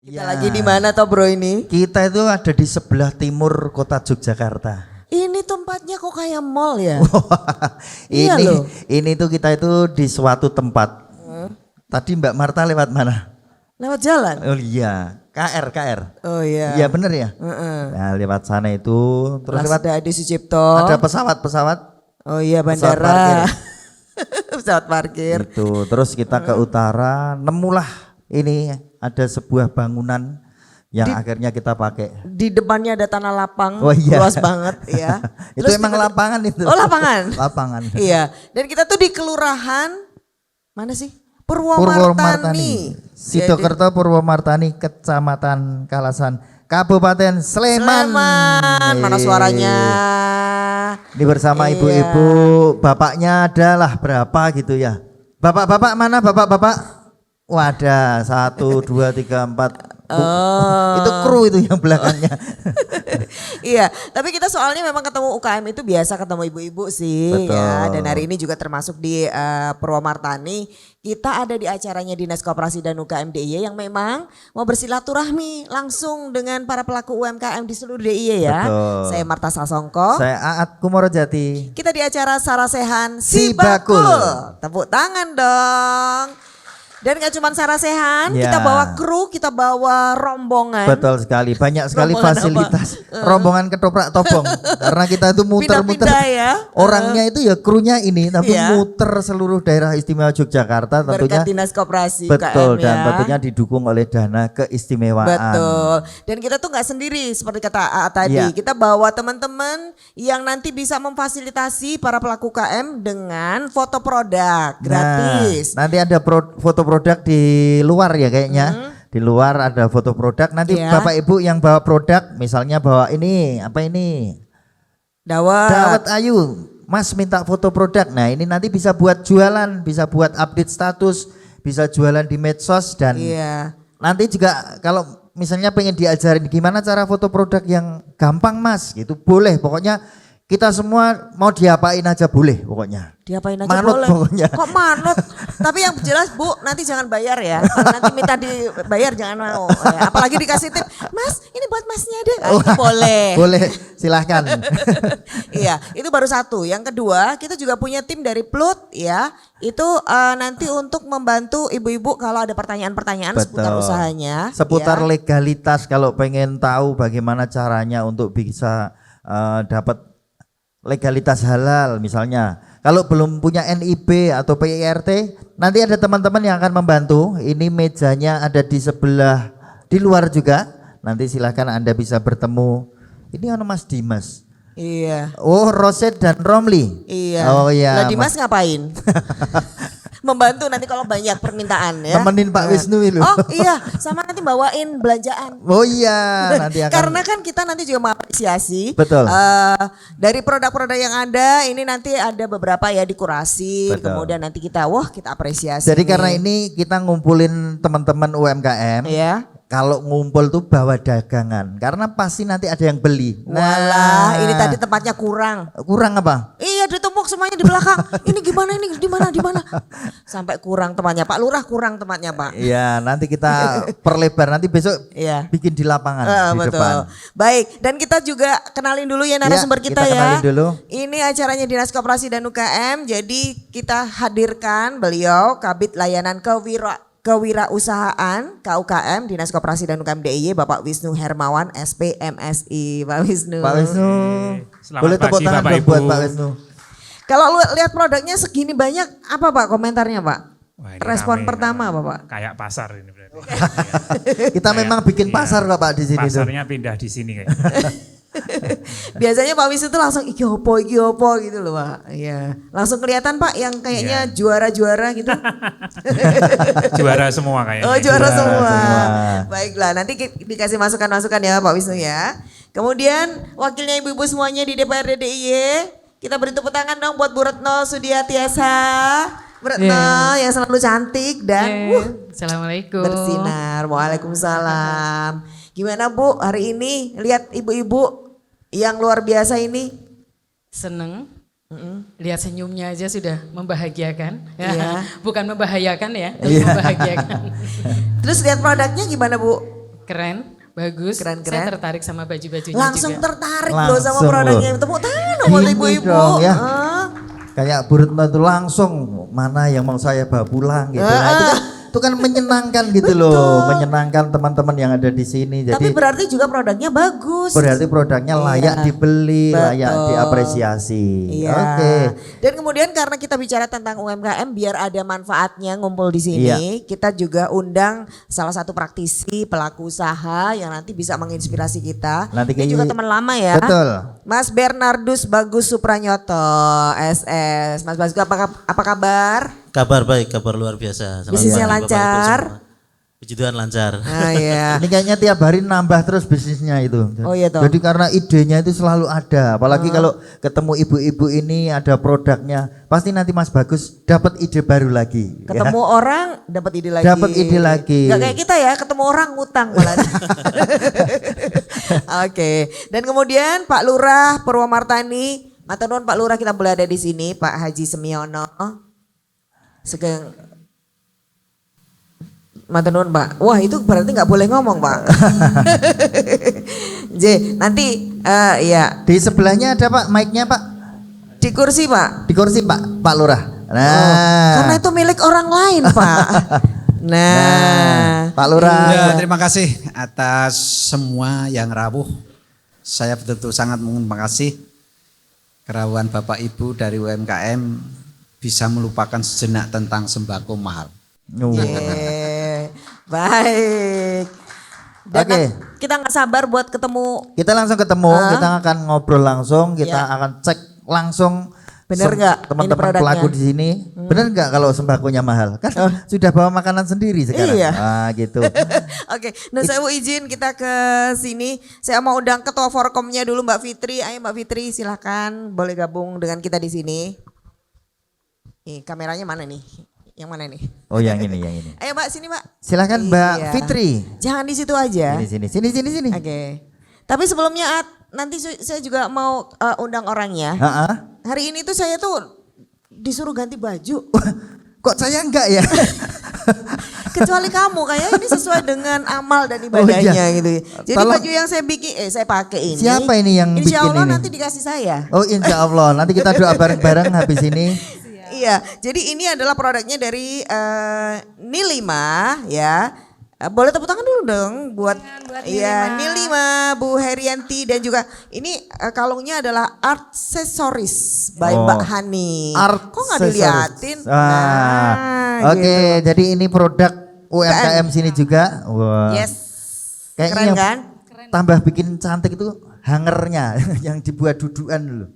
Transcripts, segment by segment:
Kita lagi di mana toh bro ini? Kita itu ada di sebelah timur kota Yogyakarta. Ini tempatnya kok kayak mall ya? ini Iya loh. ini tuh kita itu di suatu tempat. Tadi Mbak Marta lewat mana? Lewat jalan? Oh iya, KR. Oh iya. Iya bener ya? Heeh. Nah lewat sana itu terus lewat Ada Adi Sucipto. ada pesawat. Oh iya Pesawat bandara. Pesawat parkir. Itu terus kita ke utara, nemulah ini ada sebuah bangunan yang akhirnya kita pakai. Di depannya ada tanah lapang. Oh iya. Luas banget ya. Itu emang lapangan itu. Oh lapangan. Lapangan. Iya. Dan kita tuh di kelurahan mana sih? Purwomartani. Sidokerto Purwomartani, Kecamatan Kalasan, Kabupaten Sleman. Mana suaranya? Ini bersama Iya. ibu-ibu, bapaknya adalah berapa gitu ya? Bapak-bapak mana bapak-bapak? Wadah, 1, 2, 3, 4. Itu kru itu yang belakangnya. Iya, tapi kita soalnya memang ketemu UKM itu biasa ketemu ibu-ibu sih. Betul. Ya. Dan hari ini juga termasuk di Purwomartani. Kita ada di acaranya Dinas Koperasi dan UKM DIY yang memang mau bersilaturahmi langsung dengan para pelaku UMKM di seluruh DIY ya. Betul. Saya Marta Sasongko. Saya Aat Kumorojati. Kita di acara Sarasehan Si Si Bakul. Bakul. Tepuk tangan dong. Dan gak cuma Sarasehan, Ya. kita bawa kru, kita bawa rombongan. Betul sekali, banyak sekali Rombongan fasilitas. Rombongan ketoprak topong. Karena kita itu muter-muter. Pindah-pindah ya. Orangnya itu ya krunya ini, tapi Iya. muter seluruh daerah istimewa Yogyakarta tentunya. Berkat Dinas Koperasi Betul, UKM dan ya. tentunya didukung oleh dana keistimewaan. Betul. Dan kita tuh nggak sendiri seperti kata AA tadi. Iya. Kita bawa teman-teman yang nanti bisa memfasilitasi para pelaku KM dengan foto produk gratis. Nah, nanti ada foto produk di luar ya kayaknya. Di luar ada foto produk. Nanti Iya. Bapak Ibu yang bawa produk, misalnya bawa ini, apa ini? Dawet. Dawet Ayu, Mas minta foto produk. Nah ini nanti bisa buat jualan, bisa buat update status, bisa jualan di medsos dan Iya. nanti juga kalau misalnya pengen diajarin gimana cara foto produk yang gampang Mas, gitu boleh. Pokoknya kita semua mau diapain aja boleh pokoknya. Diapain aja Manut boleh. pokoknya. Kok manut? Tapi yang jelas Bu, nanti jangan bayar ya. Kalau nanti minta dibayar jangan mau. Ya, apalagi dikasih tip, Mas ini buat masnya deh. Ah, itu boleh. Boleh, silahkan. Iya, itu baru satu. Yang kedua, kita juga punya tim dari Plut ya. Itu nanti untuk membantu ibu-ibu kalau ada pertanyaan-pertanyaan seputar usahanya. Seputar ya. legalitas kalau pengen tahu bagaimana caranya untuk bisa dapat legalitas halal misalnya. Kalau belum punya NIB atau PIRT, nanti ada teman-teman yang akan membantu. Ini mejanya ada di sebelah, di luar juga. Nanti silahkan Anda bisa bertemu. Ini Mas Dimas. Iya. Oh, Roset dan Romli. Iya. Oh iya. Lah Dimas ngapain? Membantu nanti kalau banyak permintaan ya. Temenin Pak Wisnu itu. Oh iya, sama nanti bawain belanjaan. Oh iya, nanti akan. Karena kan kita nanti juga mengapresiasi. Betul. Dari produk-produk yang ada, ini nanti ada beberapa ya dikurasi. Betul. Kemudian nanti kita, kita apresiasi. Jadi nih. karena ini kita ngumpulin teman-teman UMKM. ya. Kalau ngumpul tuh bawa dagangan karena pasti nanti ada yang beli. Walah, ini tadi tempatnya kurang. Kurang apa? Iya, ditumpuk semuanya di belakang. Ini gimana ini? Di mana? Sampai kurang tempatnya. Pak Lurah kurang tempatnya, Pak. Iya, nanti kita perlebar nanti besok Iya. bikin di lapangan di Betul. depan. Baik, dan kita juga kenalin dulu ya narasumber Ya, kita, kita ya. kenalin dulu. Ini acaranya Dinas Koperasi dan UKM. Jadi kita hadirkan beliau Kabid Layanan Kewirausahaan KUKM Dinas Koperasi dan UKM DIY Bapak Wisnu Hermawan SPMSI. Pak Wisnu. Pak Wisnu. Selamat Boleh tepuk pagi, tangan Bapak dong Ibu. buat Pak Wisnu. Kalau lu lihat produknya segini banyak, apa Pak komentarnya Pak? Wah, ini Respon rame, pertama rame. apa Pak? Kayak pasar ini berarti. Kita memang bikin pasar kok Pak di sini tuh. Pasarnya pindah di sini kayak. Biasanya Pak Wisnu tuh langsung iki opo gitu loh Pak. Iya. Langsung kelihatan Pak yang kayaknya Iya. juara-juara gitu. Juara semua kayaknya. Oh juara Juara semua. semua. Baiklah nanti dikasih masukan-masukan ya Pak Wisnu ya. Kemudian wakilnya ibu-ibu semuanya di DPRD DIY. Kita beri tepuk tangan dong buat Bu Retno Sudiatiasa. Bu Retno yang selalu cantik dan Assalamualaikum. bersinar. Waalaikumsalam. Gimana Bu hari ini lihat ibu-ibu yang luar biasa ini? Seneng. Lihat senyumnya aja sudah membahagiakan. Iya. Bukan membahayakan ya, Iya. membahagiakan. Terus lihat produknya gimana Bu? Keren, bagus. Keren. Saya tertarik sama baju-bajunya Langsung juga. tertarik loh sama Langsung produknya. loh. Tepuk tangan dong buat Ini ibu-ibu. dong ya. Ah. Kayak Bu Retno itu langsung mana yang mau saya bawa pulang gitu. Nah, itu kan menyenangkan gitu loh, menyenangkan teman-teman yang ada di sini. Tapi Jadi berarti juga produknya bagus. berarti produknya layak Iya, dibeli, layak betul. diapresiasi. Iya. Oke. Dan kemudian karena kita bicara tentang UMKM biar ada manfaatnya ngumpul di sini, Iya. kita juga undang salah satu praktisi pelaku usaha yang nanti bisa menginspirasi kita. Nanti Ini kayaknya- juga teman lama ya. Betul. Mas Bernardus Bagus Supranyoto, SS. Mas Bagus apa kabar? Kabar baik, kabar luar biasa. Selamat Bisnisnya pagi, Bapak Ibu lancar? semua. Puji Tuhan lancar. Ah iya. Ini kayaknya tiap hari nambah terus bisnisnya itu. Oh iya toh. Jadi karena idenya itu selalu ada. Apalagi kalau ketemu ibu-ibu ini ada produknya, pasti nanti Mas Bagus dapat ide baru lagi. ya. Ketemu orang dapat ide lagi. Dapat ide lagi. Gak kayak kita ya, ketemu orang ngutang malah. Oke. Dan kemudian Pak Lurah Purwomartani, matur nuwun Pak Lurah, kita boleh ada di sini, Pak Haji Semiono. Segeng matur nuwun Pak. Wah itu berarti nggak boleh ngomong Pak. J nanti ya Di sebelahnya ada Pak mic-nya Pak. di kursi Pak. Di kursi Pak Lurah. Nah. Oh, karena itu milik orang lain Pak. Nah, Pak Lurah. Ya, terima kasih atas semua yang rawuh. Saya betul-betul sangat terima kasih kerawan Bapak Ibu dari UMKM bisa melupakan sejenak tentang sembako mahal. Oh. Yeay, baik. Dan Oke. kita nggak sabar buat ketemu. Kita langsung ketemu, kita akan ngobrol langsung, kita Ya. akan cek langsung. Bener nggak ini teman-teman produknya? pelaku di sini? Bener nggak kalau sembakonya mahal? Kan sudah bawa makanan sendiri sekarang. Iya. Ah gitu. Oke, nah saya mau izin kita ke sini. Saya mau undang ketua Forkomnya dulu Mbak Fitri. Ayo Mbak Fitri silakan boleh gabung dengan kita di sini. Nih kameranya mana nih? Yang mana nih? Oh yang ini, yang ini. Ayo Mbak sini Mbak. Silakan Mbak Iya. Fitri. Jangan di situ aja. Sini. Oke. Tapi sebelumnya nanti saya juga mau undang orangnya. Ha-ha. Hari ini tuh saya tuh disuruh ganti baju. Kok saya enggak ya? Kecuali kamu kayak ini sesuai dengan amal dan Oh, ibadahnya iya. gitu. Jadi Tolong. baju yang saya bikin saya pakai ini. Siapa ini yang Insya bikin Allah ini? nanti dikasih saya. Oh insya Allah, nanti kita doa bareng-bareng habis ini. Iya, jadi ini adalah produknya dari Nilima ya. Boleh tepuk tangan dulu dong buat iya Nilima, Bu Herianti dan juga ini kalungnya adalah Accessories by Oh, Mbak Hani. Art Kok nggak accessories. diliatin? Ah, oke, gitu. jadi ini produk UMKM sini juga. Wah. Yes. Kayaknya Keren yang kan? tambah bikin cantik itu hangernya yang dibuat dudukan dulu.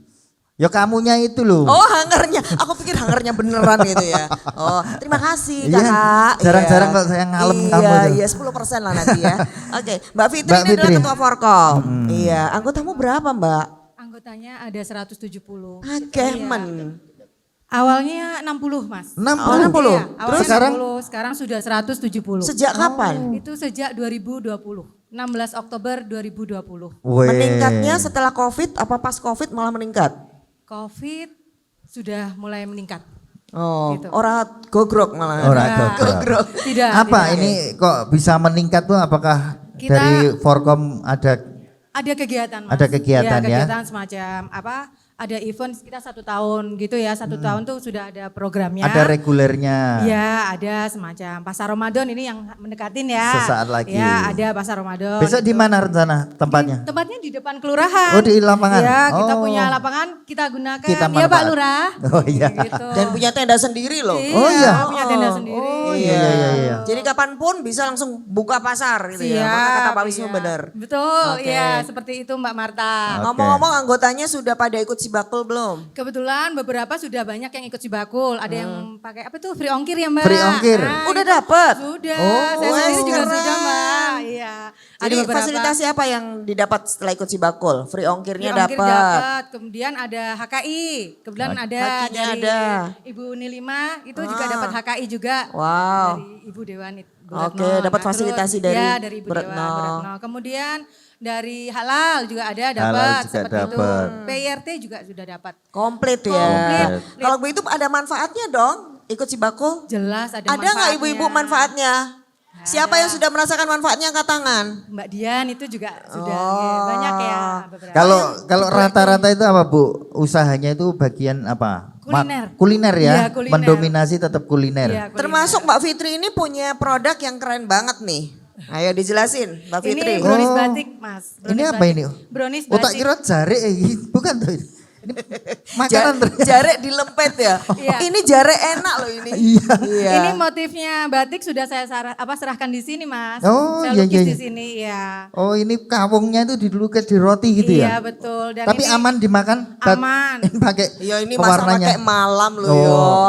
Ya kamunya itu loh. Oh hangernya, aku pikir hangernya beneran gitu ya. Oh terima kasih Iya, kakak. jarang-jarang kok saya ngalem kamu tuh. Iya 10% lah nanti ya. Oke Mbak Fitri Mbak ini adalah Fitri. ketua Forkom. Iya anggotamu berapa Mbak? Anggotanya ada 170. Kemen. Awalnya 60 Mas. 60. Oh, 60. Iya, awalnya Terus sekarang 60, sekarang sudah 170. Sejak kapan? Itu sejak 2020. 16 Oktober 2020. Weh. Meningkatnya setelah COVID apa pas COVID malah meningkat? Covid sudah mulai meningkat. Oh, Gitu. orang gogrok malah. Orang Tidak. gogrok. Tidak. Apa tidak. ini kok bisa meningkat tuh? Apakah Kita- dari Forkom ada Ada kegiatan Mas. Ada kegiatan ya? Kegiatan semacam apa? Ada event kita 1 tahun gitu ya. 1 tahun tuh sudah ada programnya. ada regulernya? Ya, ada semacam pasar Ramadan ini yang mendekatin ya. Sesaat lagi. Ya, ada pasar Ramadan. Besok di itu. mana rencana tempatnya? Tempatnya di depan kelurahan. Oh, di lapangan? Ya, kita Oh. punya lapangan, kita gunakan. Kita Ya Pak manfaat. Lurah. Oh, iya. Gitu. Dan punya tenda sendiri loh. Oh, iya. Punya tenda sendiri. Oh iya. Jadi kapanpun bisa langsung buka pasar gitu ya. Siap. Maka kata Pak Wisnu iya. benar. Betul, Oke. ya seperti itu Mbak Marta. Oke. Ngomong-ngomong anggotanya sudah pada ikut sibakul belum? Kebetulan beberapa sudah banyak yang ikut Cibakul. Ada yang pakai apa tuh free ongkir ya Mbak? Free ongkir? Udah itu dapet? Sudah. Oh, Saya sendiri juga keren. sudah Mbak. Iya. Jadi fasilitas apa yang didapat setelah ikut sibakul? Free ongkirnya Free ongkir dapat. dapat. Kemudian ada HKI. Kebetulan ada HKI-nya dari ada. Ibu Nilima itu juga dapat HKI juga. Wow. Dari Ibu Dewan Bu Oke, Retno. dapat Nah, fasilitasi terus, dari ya, dari Ibu Bu Dewan Retno. Bu Retno. Kemudian dari halal juga ada Halal dapat juga seperti dapat. itu. PIRT juga sudah dapat. Komplit ya. Komplit. Kalau begitu ada manfaatnya dong ikut sibakul? Jelas ada Ada nggak manfaatnya. ibu-ibu manfaatnya? Siapa yang sudah merasakan manfaatnya angkat tangan? Mbak Dian itu juga sudah ya, banyak ya beberapa. Kalau rata-rata itu apa Bu? Usahanya itu bagian apa? Kuliner. Kuliner ya? Iya, kuliner. Mendominasi tetap kuliner. Iya, kuliner. Termasuk Mbak Fitri ini punya produk yang keren banget nih. Ayo dijelasin Mbak Fitri. Ini brownies batik Mas. Ini apa batik. ini? Brownies Oh tak batik. kira jare bukan tuh. Ini makanan ternyata. Jare dilempet ya. Iya. Ini jare enak loh ini. Iya. Ini motifnya batik sudah saya serahkan di sini Mas. Oh, saya iya, lukis iya, di iya. sini ya. Oh ini kawungnya itu dilukis di roti gitu Iya ya? betul. Dan Tapi ini aman dimakan? Aman. Pakai Ya ini masa pewarnanya. pakai malam loh Oh.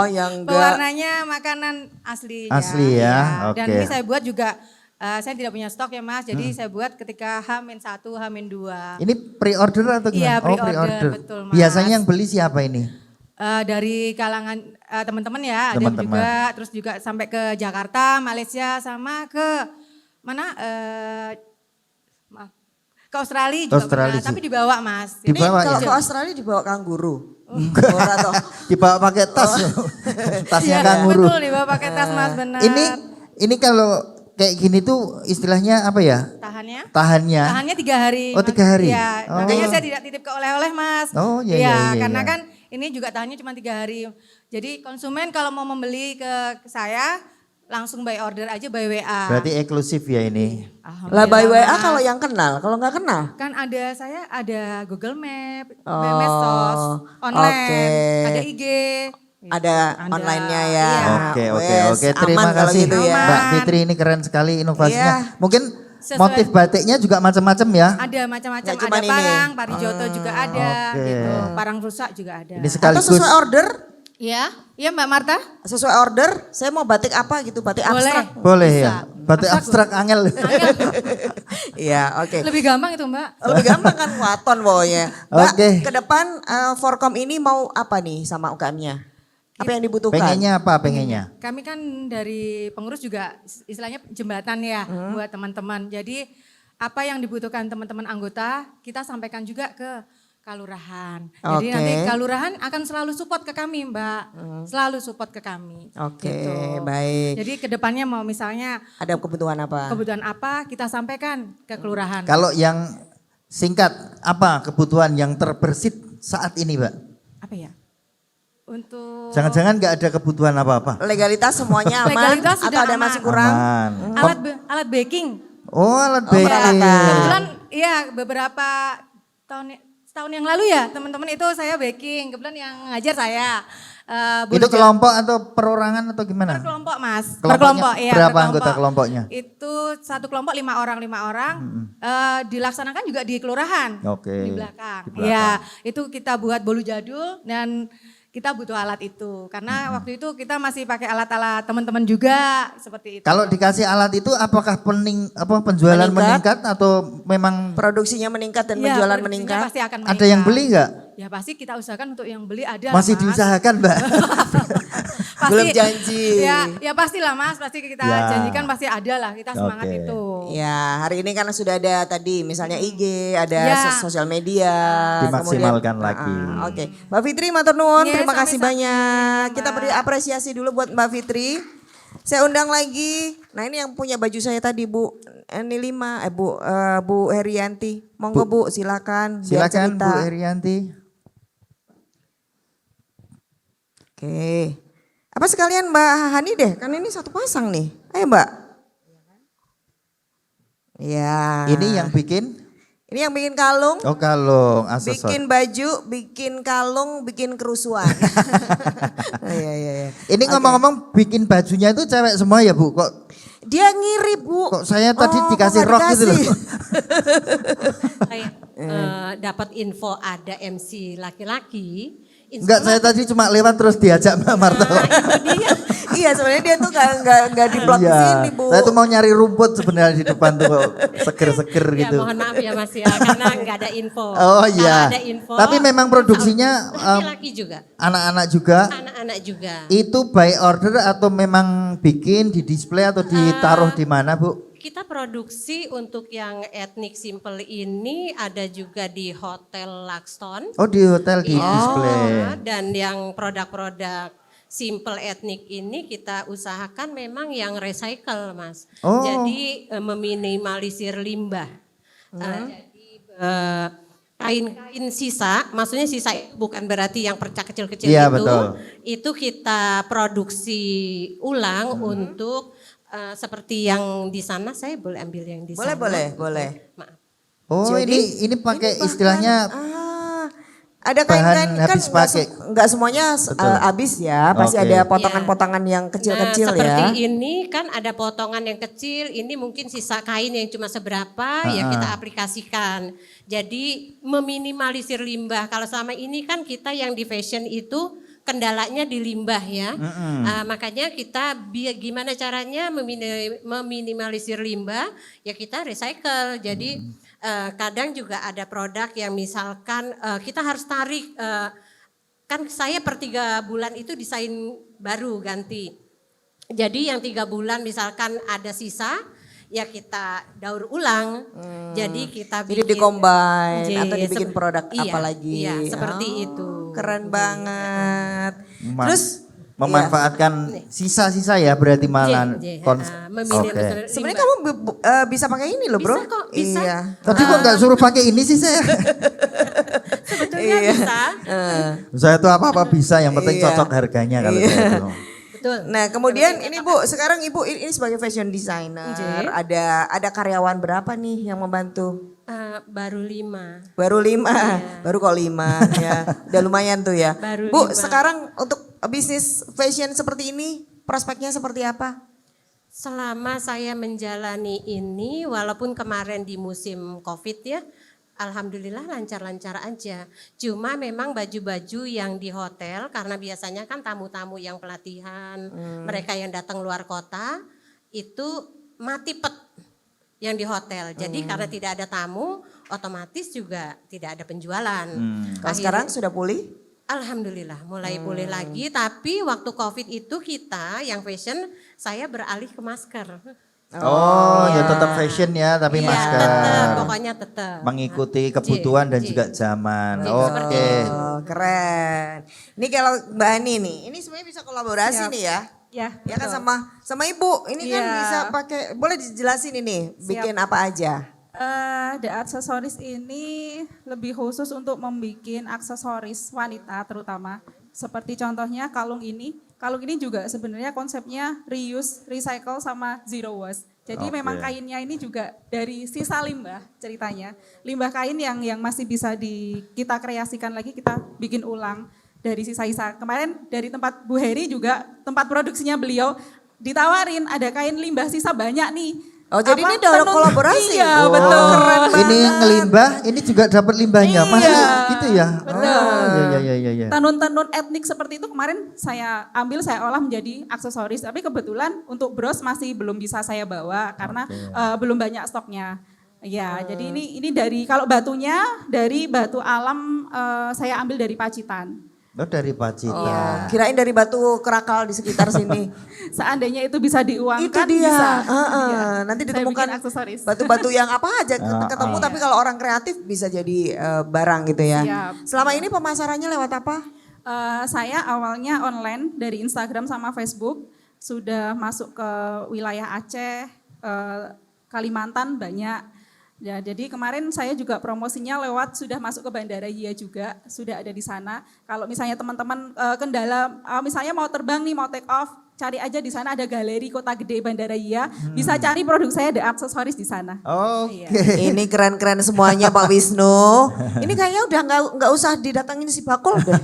yo, yang enggak. Pewarnanya makanan asli. Asli ya, Dan oke. ini saya buat juga, saya tidak punya stok ya Mas, jadi saya buat ketika H-1, H-2. Ini pre-order atau gimana? Iya, pre-order, betul, Mas. Biasanya yang beli siapa ini? Dari kalangan teman-teman ya, ada Teman-teman. juga, terus juga sampai ke Jakarta, Malaysia, sama ke mana? Maaf, ke Australia juga Australia pernah, tapi dibawa Mas. Ini Dibawa kalau ya? ke Australia dibawa kanguru. Ora toh. Dibawa pakai tas. Tasnya Iya, kanguru. betul dibawa pakai tas Mas, benar. Ini kalau kayak gini tuh istilahnya apa ya? Tahannya? Tahannya. Tahannya 3 hari. Oh, 3 hari? Iya, Oh. makanya saya tidak titip ke oleh-oleh Mas. Oh, iya, iya, iya, karena iya. kan ini juga tahannya cuma 3 hari. Jadi konsumen kalau mau membeli ke saya langsung by order aja by WA. Berarti eksklusif ya ini. Lah by WA Mas. kalau yang kenal, kalau nggak kenal. Kan saya ada Google Map, Oh, Medsos, online, oke. ada IG. Ada online-nya ya. Oke, oke, Wes, oke. Terima aman kalau kasih gitu ya. Mbak Fitri, ini keren sekali inovasinya. Iya. Mungkin Sesuai- motif batiknya juga macam-macam ya. Ada macam-macam, Nggak ada cuman ini. parang, parijoto juga ada, Oke. gitu. Parang rusak juga ada. Ini Atau sekaligus sesuai order, Ya, iya Mbak Marta. sesuai order, saya mau batik apa gitu, batik Boleh. abstrak. boleh Bisa. ya. Batik abstrak angel. Iya, oke. Lebih gampang itu Mbak. Lebih gampang kan waton pokoknya. Mbak, Oke. ke depan Forkom ini mau apa nih sama UKM-nya? Apa yang dibutuhkan? Pengennya apa pengennya? Kami kan dari pengurus juga istilahnya jembatan ya buat teman-teman. Jadi apa yang dibutuhkan teman-teman anggota kita sampaikan juga ke kalurahan. Jadi Oke. nanti kalurahan akan selalu support ke kami Mbak. Selalu support ke kami. Oke, Gitu. baik. Jadi kedepannya mau misalnya Ada kebutuhan apa? kebutuhan apa kita sampaikan ke kelurahan. Kalau yang singkat, apa kebutuhan yang terbersit saat ini, Mbak? Apa ya? Untuk Jangan-jangan nggak ada kebutuhan apa-apa? Legalitas semuanya aman Legalitas atau sudah ada aman. masih kurang? Aman. alat baking. Oh, alat Oh, baking. peralatan. Kebetulan iya beberapa setahun yang lalu ya teman-teman itu saya baking. Kebetulan yang ngajar saya. Bu Itu Luja. kelompok atau perorangan atau gimana? Per kelompok Mas. Kelompoknya Per kelompok iya. berapa per kelompok. anggota kelompoknya? Itu satu kelompok 5 orang. Dilaksanakan juga di kelurahan. Oke, Di belakang. di belakang. Iya itu kita buat bolu jadul dan kita butuh alat itu. Karena waktu itu kita masih pakai alat-alat teman-teman juga seperti itu. Kalau dikasih alat itu apakah penjualan meningkat atau memang Produksinya meningkat dan Iya, penjualan produksinya meningkat? Pasti akan ada meningkat. yang beli nggak? Ya pasti kita usahakan untuk yang beli ada. Masih Mas. diusahakan, Mbak. Pasti, Belum janji. Ya pastilah Mas, pasti kita Ya. janjikan pasti ada lah, kita semangat Oke. itu. Ya, hari ini kan sudah ada tadi misalnya IG, ada Ya. sosial media. Dimaksimalkan kemudian- lagi. Oke, Mbak Fitri matur nuwun, Ya, terima kasih sama-sama, banyak. Mbak. Kita beri apresiasi dulu buat Mbak Fitri. Saya undang lagi. Nah, ini yang punya baju saya tadi, Bu. Ini 5, Bu Herianti. Monggo Bu, silakan. biar Silakan cerita. Bu Herianti. Oke. Apa sekalian Mbak Hani deh, kan ini satu pasang nih. Ayo Mbak. Ya. Ini yang bikin? Ini yang bikin kalung. Oh kalung, aksesoris. Bikin baju, bikin kalung, bikin kerusuhan. Iya. Ini ngomong-ngomong bikin bajunya itu cewek semua ya Bu? Kok Dia ngiri Bu. kok saya tadi Oh, dikasih kok rok nggak gitu loh. dikasih? Saya dapat info ada MC laki-laki. Enggak, saya tadi cuma lewat terus diajak Mbak Marta. Iya sebenarnya dia tuh nggak di blok di sini Bu. Saya tuh mau nyari rumput sebenarnya di depan tuh kok seger-seger Ya gitu. mohon maaf ya Mas ya karena nggak ada info. Oh Kalau iya. ada info. Tapi memang produksinya laki-laki juga, anak-anak juga. anak-anak juga. Itu by order atau memang bikin di display atau ditaruh di mana Bu? Kita produksi untuk yang etnik simple ini ada juga di Hotel Luxton. Oh di hotel di display. Dan yang produk-produk simple etnik ini kita usahakan memang yang recycle, Mas. Oh. Jadi meminimalisir limbah. Jadi kain-kain sisa, maksudnya sisa bukan berarti yang perca kecil-kecil Iya, itu, betul. itu kita produksi ulang untuk seperti yang di sana. Saya boleh ambil yang di sana. Boleh. Maaf. Oh, Jadi, ini pakai bahkan, istilahnya ada bahan kain-kain kan habis pakai. nggak semuanya habis ya, pasti Oke. ada potongan-potongan yang kecil-kecil Nah, seperti ya. ini kan ada potongan yang kecil, ini mungkin sisa kain yang cuma seberapa ya kita aplikasikan. Jadi meminimalisir limbah. Kalau selama ini kan kita yang di fashion itu kendalanya di limbah ya. Makanya kita gimana caranya meminimalisir limbah, ya kita recycle. Jadi kadang juga ada produk yang misalkan kita harus tarik, kan saya per 3 bulan itu desain baru ganti. Jadi yang 3 bulan misalkan ada sisa, ya kita daur ulang. Jadi kita Jadi bikin di-combine atau dibikin produk iya, apa lagi. Iya, seperti itu. Keren banget. Terus memanfaatkan sisa-sisa ya berarti malah. meminimalisir sebenarnya limbah. kamu bisa pakai ini loh, Bro. Bisa kok, bisa. Iya. Tadi kok nggak suruh pakai ini sih saya? Sebetulnya bisa. Saya tuh apa-apa bisa, yang penting Iya. cocok harganya kalau Iya. saya tuh. Betul. Nah, kemudian ini Bu, sekarang Ibu ini sebagai fashion designer, ada karyawan berapa nih yang membantu? Baru 5. Baru 5, baru kok 5 ya. Udah lumayan tuh ya. Baru Bu, 5. sekarang untuk bisnis fashion seperti ini, prospeknya seperti apa? Selama saya menjalani ini, walaupun kemarin di musim COVID ya, alhamdulillah lancar-lancar aja. Cuma memang baju-baju yang di hotel, karena biasanya kan tamu-tamu yang pelatihan, mereka yang datang luar kota, itu mati pet yang di hotel. Jadi karena tidak ada tamu, otomatis juga tidak ada penjualan. Kalau sekarang sudah pulih? Alhamdulillah mulai pulih lagi, tapi waktu COVID itu kita yang fashion, saya beralih ke masker. Oh, ya tetap fashion ya, tapi Iya, masker. tetap, pokoknya tetap. Mengikuti kebutuhan dan juga zaman. Oke. Oh, keren. Ini kalau Mbak Ani nih, ini sebenarnya bisa kolaborasi nih ya. Ya kan sama Ibu. Ini kan bisa pakai, boleh dijelasin ini bikin apa aja? The aksesoris ini lebih khusus untuk membuat aksesoris wanita terutama. Seperti contohnya kalung ini. Kalung ini juga sebenarnya konsepnya reuse, recycle sama zero waste. Jadi memang kainnya ini juga dari sisa limbah ceritanya. Limbah kain yang masih bisa kita kreasikan lagi, kita bikin ulang dari sisa-sisa. Kemarin dari tempat Bu Heri juga, tempat produksinya beliau, ditawarin ada kain limbah sisa banyak nih. Oh, jadi ini udah kolaborasi? Iya, Oh, betul. Keren ini ngelimbah, ini juga dapat limbahnya. Mas gitu ya? Betul. Oh, iya. Tenun-tenun etnik seperti itu kemarin saya ambil, saya olah menjadi aksesoris. Tapi kebetulan untuk bros masih belum bisa saya bawa karena belum banyak stoknya. Ya, jadi ini dari, kalau batunya dari batu alam, saya ambil dari Pacitan. Oh, dari Pacitan. Oh, kirain dari batu kerakal di sekitar sini. Seandainya itu bisa diuangkan, Itu dia. bisa. Nanti Saya ditemukan bikin aksesoris. batu-batu yang apa aja ketemu, tapi kalau orang kreatif bisa jadi barang gitu ya. Siap. Selama ini pemasarannya lewat apa? Saya awalnya online dari Instagram sama Facebook, sudah masuk ke wilayah Aceh, Kalimantan banyak. Ya, jadi kemarin saya juga promosinya lewat, sudah masuk ke Bandara Iya juga, sudah ada di sana. Kalau misalnya teman-teman kendala, misalnya mau terbang nih, mau take off, cari aja di sana ada galeri Kota Gede Bandara Iya, bisa cari produk saya, ada aksesoris di sana. Oke. Ini keren-keren semuanya Pak Wisnu. Ini kayaknya udah nggak usah didatangin si Bakul deh.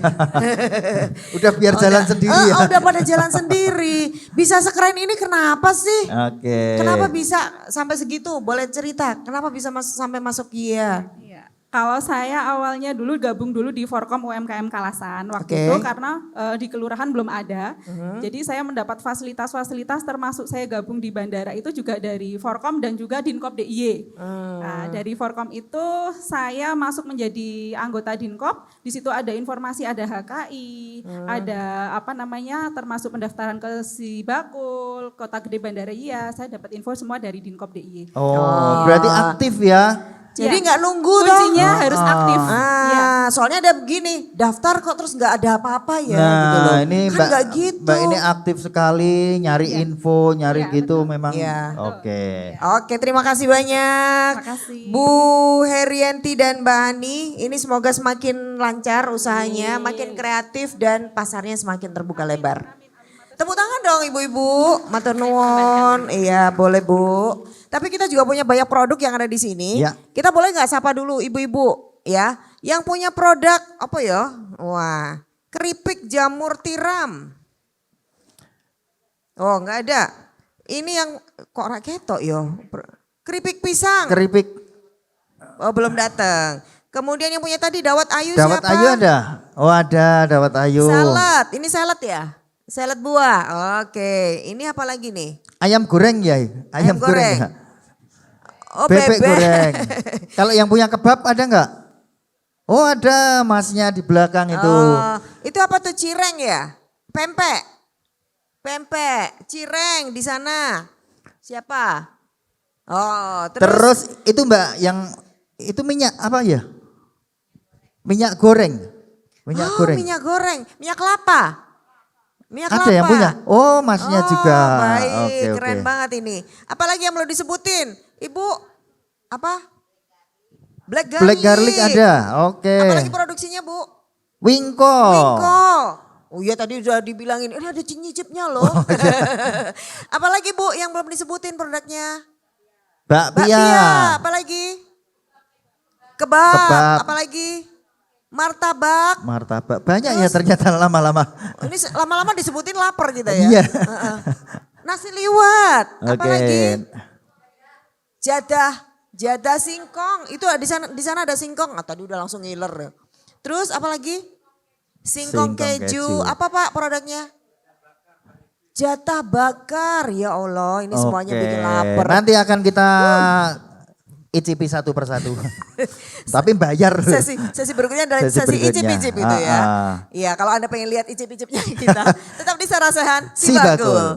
Udah biar jalan sendiri ya. Udah pada jalan sendiri. Bisa sekeren ini kenapa sih? Oke. Kenapa bisa sampai segitu? Boleh cerita, kenapa bisa sampai masuk Iya? Iya. Kalau saya awalnya dulu gabung dulu di Forkom UMKM Kalasan. Waktu Oke. itu karena di kelurahan belum ada. Jadi saya mendapat fasilitas-fasilitas termasuk saya gabung di bandara itu juga dari Forkom dan juga Dinkop DIY. Nah, dari Forkom itu saya masuk menjadi anggota Dinkop. Di situ ada informasi, ada HKI, ada apa namanya termasuk pendaftaran ke Sibakul, Kota Gede Bandara Iya. Saya dapat info semua dari Dinkop DIY. Oh, berarti aktif ya. Jadi Ya. nggak nunggu dong. Kuncinya harus aktif. Iya. Soalnya ada begini, daftar kok terus nggak ada apa-apa ya Nah, gitu loh. ini Kan nggak gitu. Mbak ini aktif sekali nyari info, nyari Iya, gitu memang. Iya. Oke. Oke, terima kasih banyak. Terima kasih. Bu Herianti dan Mbak Ani, ini semoga semakin lancar usahanya, makin kreatif dan pasarnya semakin terbuka lebar. Tepuk tangan dong ibu-ibu, matur nuwun. Iya, boleh Bu. Tapi kita juga punya banyak produk yang ada di sini. Ya. Kita boleh nggak sapa dulu ibu-ibu ya, yang punya produk apa ya? Wah, keripik jamur tiram. Oh, nggak ada. Ini yang kok raketo yo. Keripik pisang. Keripik Oh, belum datang. Kemudian yang punya tadi dawat ayu dawat siapa? ayu ada? Oh ada dawat ayu. Salad. Ini salad ya? Salad buah. Oke. Ini apa lagi nih? Ayam goreng ya? Ayam goreng. Ya? Oh, Bebek bebek. goreng. Kalau yang punya kebab ada nggak? Oh ada masnya di belakang itu. Oh, itu apa tuh cireng ya? Pempek. Pempek, cireng di sana. Siapa? Oh, Terus itu Mbak yang itu minyak apa ya? Minyak goreng. Minyak goreng. minyak goreng, minyak kelapa. Minyak Ada kelapa. yang punya? Oh masnya juga. Baik, Oke, keren oke. banget ini. Apalagi yang belum disebutin? Ibu, apa? Black garlic. Black garlic ada. Oke. Apalagi produksinya Bu? Wingko. Wingko. Oh iya tadi udah dibilangin, ini ada nyicipnya loh. Oh, iya. Apalagi Bu yang belum disebutin produknya? Bakpia. Bakpia, apalagi? Kebab, Kebab. apalagi? Martabak. Martabak. Banyak ya ternyata lama-lama. Ini lama-lama disebutin lapar kita ya. Iya. Heeh. Nasi liwet, Oke. apalagi? Jadah singkong. Itu di sana ada singkong. Ah, tadi udah langsung ngiler ya. Terus apalagi? Singkong Singkong keju. keju. Apa Pak produknya? Jatah bakar. Ya Allah, ini semuanya Oke. bikin lapar. Nanti akan kita icipi satu persatu. Tapi bayar. Sesi berikutnya adalah Sesi sesi berikutnya. icip-icip itu ya. Iya, kalau Anda pengen lihat icip-icipnya kita, tetap di Sarasehan Si Sibakul. Bakul.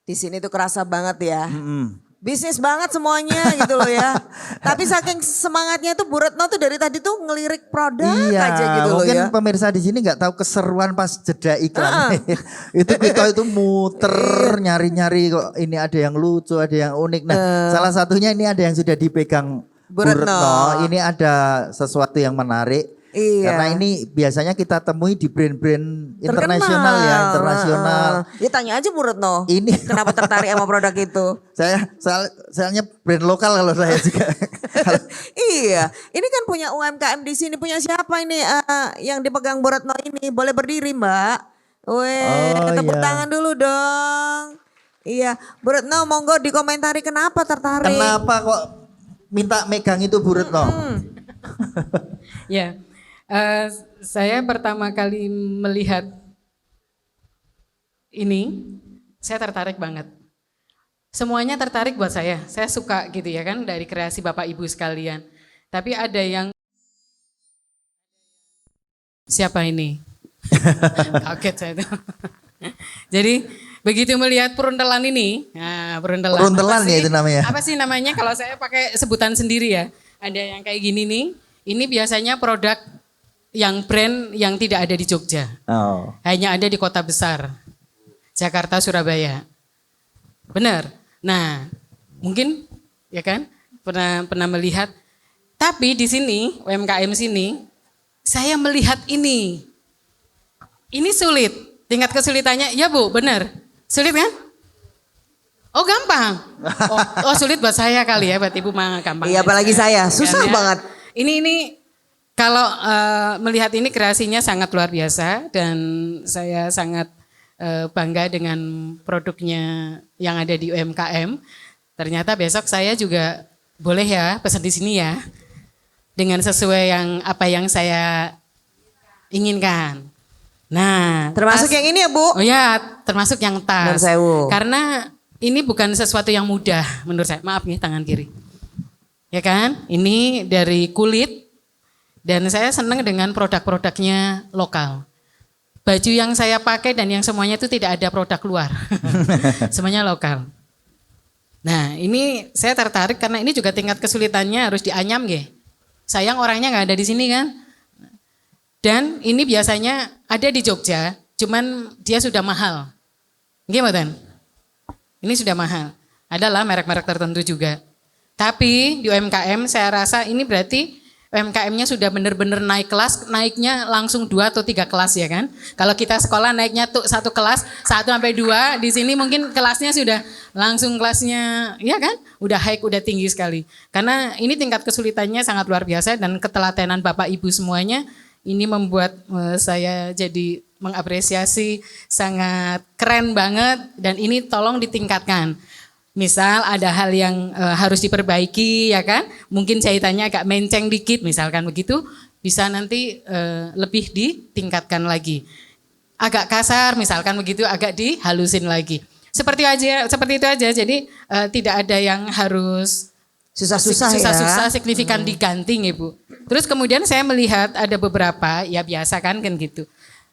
Di sini tuh kerasa banget ya. Mm-mm. Bisnis banget semuanya gitu loh ya. Tapi saking semangatnya tuh Bu Retno tuh dari tadi tuh ngelirik produk Iya, aja gitu loh mungkin ya. pemirsa di sini nggak tahu keseruan pas jeda iklan. Itu kita itu muter nyari-nyari kok ini ada yang lucu, ada yang unik. Nah, salah satunya ini ada yang sudah dipegang Bu Bu Retno. Retno. Ini ada sesuatu yang menarik. Iya. Karena ini biasanya kita temui di brand-brand internasional ya, internasional. Ya tanya aja Bu Retno. Ini Kenapa tertarik sama produk itu? soalnya brand lokal kalau saya juga. Iya, ini kan punya UMKM di sini, punya siapa ini yang dipegang Bu Retno ini? Boleh berdiri Mbak? Weh, Oh, tepuk iya. tangan dulu dong. Iya, Bu Retno monggo dikomentari kenapa tertarik. Kenapa kok minta megang itu Bu Retno? Ya, Saya pertama kali melihat ini, saya tertarik banget. Semuanya tertarik buat saya suka gitu ya kan dari kreasi Bapak Ibu sekalian. Tapi ada yang, siapa ini? Kaget saya itu. Jadi begitu melihat peruntelan ini, nah peruntelan. Peruntelan apa ya sih? itu namanya. Apa sih namanya kalau saya pakai sebutan sendiri ya. Ada yang kayak gini nih, ini biasanya produk yang brand yang tidak ada di Jogja. Oh. Hanya ada di kota besar. Jakarta, Surabaya. Benar. Nah, mungkin ya kan pernah melihat. Tapi di sini UMKM sini saya melihat ini. Ini sulit. Tingkat kesulitannya, ya Bu, benar. Sulit kan? Oh gampang. Oh sulit buat saya kali ya, buat Ibu mah gampang. Iya apalagi saya, susah Ya. banget. Ini kalau melihat ini kreasinya sangat luar biasa dan saya sangat bangga dengan produknya yang ada di UMKM. Ternyata besok saya juga boleh ya pesan di sini ya. Dengan sesuai apa yang saya inginkan. Nah, Termasuk tas- yang ini ya Bu? Oh ya, termasuk yang tas. Nur sewu. Karena ini bukan sesuatu yang mudah menurut saya. Maaf nih tangan kiri. Ya kan? Ini dari kulit dan saya senang dengan produk-produknya lokal. Baju yang saya pakai dan yang semuanya itu tidak ada produk luar. Semuanya lokal. Nah, ini saya tertarik karena ini juga tingkat kesulitannya harus dianyam nggih. Sayang orangnya nggak ada di sini kan. Dan ini biasanya ada di Jogja, cuman dia sudah mahal. Gimana? Ini sudah mahal. Adalah merek-merek tertentu juga. Tapi di UMKM saya rasa ini berarti UMKM-nya sudah benar-benar naik kelas, naiknya langsung 2 atau 3 kelas ya kan. Kalau kita sekolah naiknya tuh 1 kelas, 1 sampai 2, di sini mungkin kelasnya sudah langsung kelasnya, ya kan? Udah high, udah tinggi sekali. Karena ini tingkat kesulitannya sangat luar biasa dan ketelatenan Bapak Ibu semuanya ini membuat saya jadi mengapresiasi sangat keren banget dan ini tolong ditingkatkan. Misal ada hal yang harus diperbaiki ya kan, mungkin jahitannya agak menceng dikit misalkan begitu, bisa nanti lebih ditingkatkan lagi. Agak kasar misalkan begitu, agak dihalusin lagi. Seperti itu aja, jadi tidak ada yang harus susah-susah signifikan diganti Ibu. Terus kemudian saya melihat ada beberapa, ya biasa kan gitu.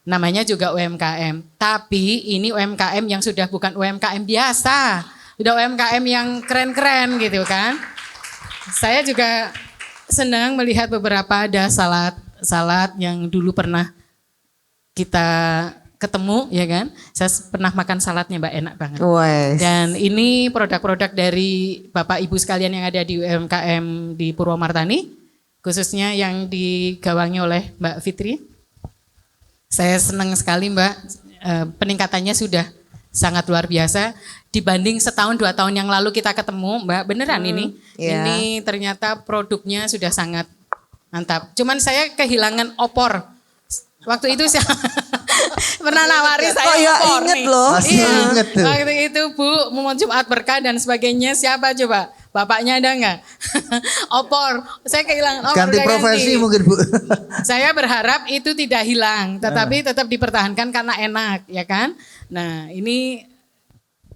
Namanya juga UMKM, tapi ini UMKM yang sudah bukan UMKM biasa. Udah UMKM yang keren-keren gitu kan. Saya juga senang melihat beberapa ada salad yang dulu pernah kita ketemu ya kan. Saya pernah makan saladnya Mbak, enak banget. Wes. Dan ini produk-produk dari Bapak Ibu sekalian yang ada di UMKM di Purwomartani, khususnya yang digawangi oleh Mbak Fitri. Saya senang sekali Mbak, peningkatannya sudah sangat luar biasa. Dibanding setahun 2 tahun yang lalu kita ketemu Mbak, beneran ini. iya. Ini ternyata produknya sudah sangat mantap. Cuman saya kehilangan opor. Waktu itu saya pernah nawari saya Oh ya, opor inget nih. loh. Masih Iya, inget tuh. waktu itu Bu, mau Jumat berkah dan sebagainya, siapa coba? Bapaknya ada nggak? Opor, saya kehilangan opor. Ganti udah profesi ganti. mungkin Bu. Saya berharap itu tidak hilang, tetapi tetap dipertahankan karena enak, ya kan? Nah, ini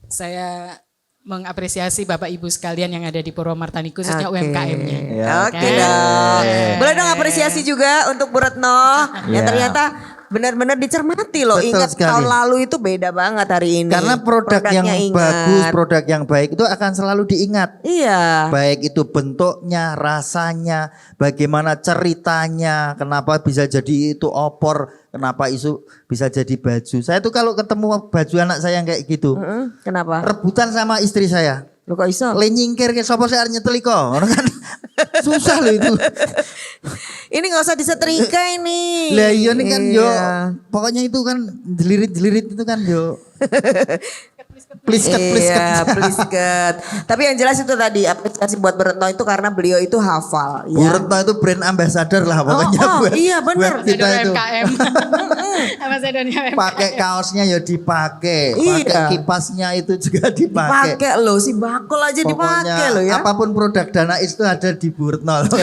saya mengapresiasi Bapak Ibu sekalian yang ada di Purwomartani, khususnya Oke. UMKM-nya. Ya, Oke oke. dong. Boleh dong apresiasi juga untuk Bu Retno yang Ya. ternyata benar-benar dicermati loh. Betul Ingat sekali. tahun lalu itu beda banget hari ini. Karena produk yang Produknya ingat. bagus, produk yang baik itu akan selalu diingat. Iya. Baik itu bentuknya, rasanya, bagaimana ceritanya, kenapa bisa jadi itu opor, kenapa itu bisa jadi baju. Saya tuh kalau ketemu baju anak saya yang kayak gitu, Kenapa? rebutan sama istri saya. Lu kok iso? Le nyingkir ke sopo saya nyeteli kok. Orang kan susah loh itu. Ini nggak usah disetrika ini. Lah iya nih kan yo, Iya. pokoknya itu kan jelirit-jelirit itu kan yo. Please cut. Iya, please cut. Tapi yang jelas itu tadi apresiasi buat Bu Retno itu karena beliau itu hafal. Bu Ya. Retno itu brand ambassador lah pokoknya iya, bener. buat kita itu. UMKM. Ambasadornya UMKM. Pakai kaosnya ya dipakai, Iya. pakai kipasnya itu juga dipakai. Pakai loh, si bakul aja dipakai loh ya. Apapun produk Danais itu ada di Bu Retno loh.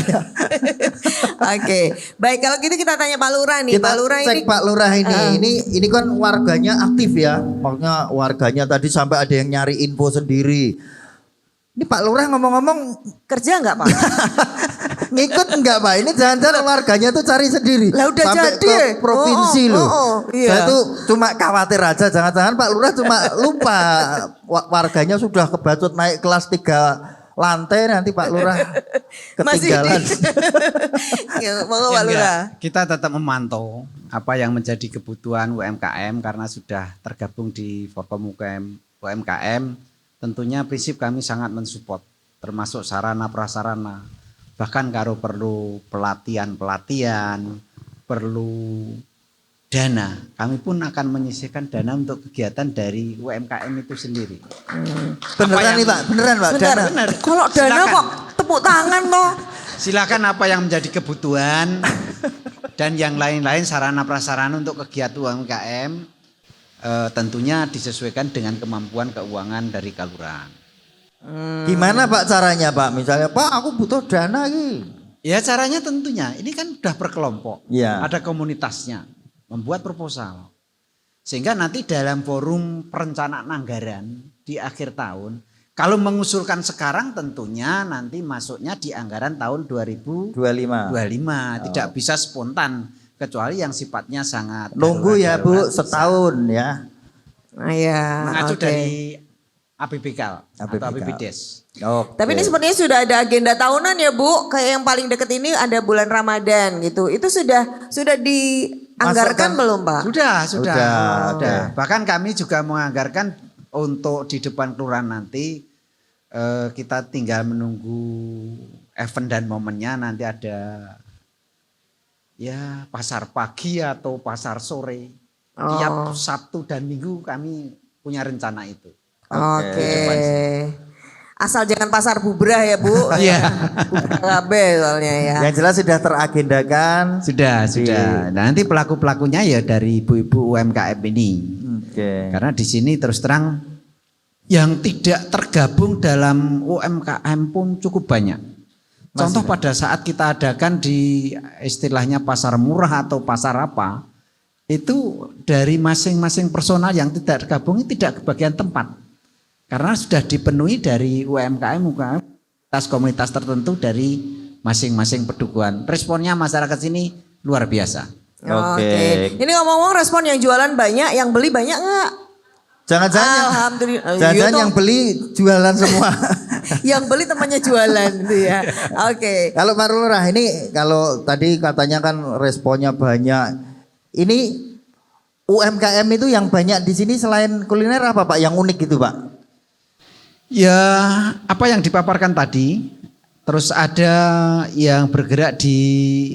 Oke, baik kalau gitu kita tanya Pak Lurah nih. Kita Pak Lurah cek ini Pak Lurah ini kan warganya aktif ya. Maksudnya warganya tadi sampai ada yang nyari info sendiri. Ini Pak Lurah ngomong-ngomong kerja nggak Pak? ngikut enggak Pak? Ini jangan-jangan warganya tuh cari sendiri. Lah udah sampai jadi. ke provinsi loh. Iya. Saya tuh cuma khawatir aja jangan-jangan Pak Lurah cuma lupa warganya sudah kebacut naik kelas 3 lantai nanti Pak Lurah ketinggalan. Ya, monggo Ya, Pak Lurah. enggak. Kita tetap memantau apa yang menjadi kebutuhan UMKM karena sudah tergabung di Forum UMKM. Tentunya prinsip kami sangat mensupport, termasuk sarana prasarana. Bahkan kalau perlu pelatihan, perlu dana, kami pun akan menyisihkan dana untuk kegiatan dari UMKM itu sendiri. Beneran nih Pak, beneran Pak. Bentar, Dana. kalau dana Silakan. kok tepuk tangan loh. Silakan apa yang menjadi kebutuhan dan yang lain-lain sarana prasarana untuk kegiatan UMKM tentunya disesuaikan dengan kemampuan keuangan dari kelurahan. Gimana Pak caranya Pak? Misalnya Pak aku butuh dana nih. Ya caranya tentunya ini kan sudah berkelompok, Ya. ada komunitasnya, membuat proposal. Sehingga nanti dalam forum perencanaan anggaran di akhir tahun, kalau mengusulkan sekarang tentunya nanti masuknya di anggaran tahun 2025. 25. Tidak bisa spontan kecuali yang sifatnya sangat Nunggu ya Bu darurat, setahun ya. Iya. mengacu Oke. dari APBK atau APBK. APBDes. Oke. Tapi ini sepertinya sudah ada agenda tahunan ya Bu. Kayak yang paling deket ini ada bulan Ramadan gitu. Itu sudah dianggarkan Masukkan. belum Pak? Sudah. Oke. Bahkan kami juga menganggarkan untuk di depan kelurahan nanti kita tinggal menunggu event dan momennya nanti ada ya pasar pagi atau pasar sore. Tiap Sabtu dan Minggu kami punya rencana itu. Oke. Asal jangan pasar bubrah ya Bu. Iya. Bubrah KB soalnya ya. Yang jelas sudah teragendakan. Sudah. Nah, nanti pelaku-pelakunya ya dari ibu-ibu UMKM ini. Oke. Karena di sini terus terang yang tidak tergabung dalam UMKM pun cukup banyak. Contoh pada saat kita adakan di istilahnya pasar murah atau pasar apa, itu dari masing-masing personal yang tidak tergabung ini tidak kebagian tempat. Karena sudah dipenuhi dari UMKM komunitas tertentu dari masing-masing pedukuhan. Responnya masyarakat sini luar biasa. Oke. Ini ngomong-ngomong respon yang jualan banyak, yang beli banyak nggak? Jangan-jangan Alhamdulillah. jangan Iya yang toh. beli jualan semua. Yang beli temannya jualan gitu ya. Oke. Kalau Pak Lurah ini kalau tadi katanya kan responnya banyak. Ini UMKM itu yang banyak di sini selain kuliner apa Pak? Yang unik gitu Pak? Ya apa yang dipaparkan tadi, terus ada yang bergerak di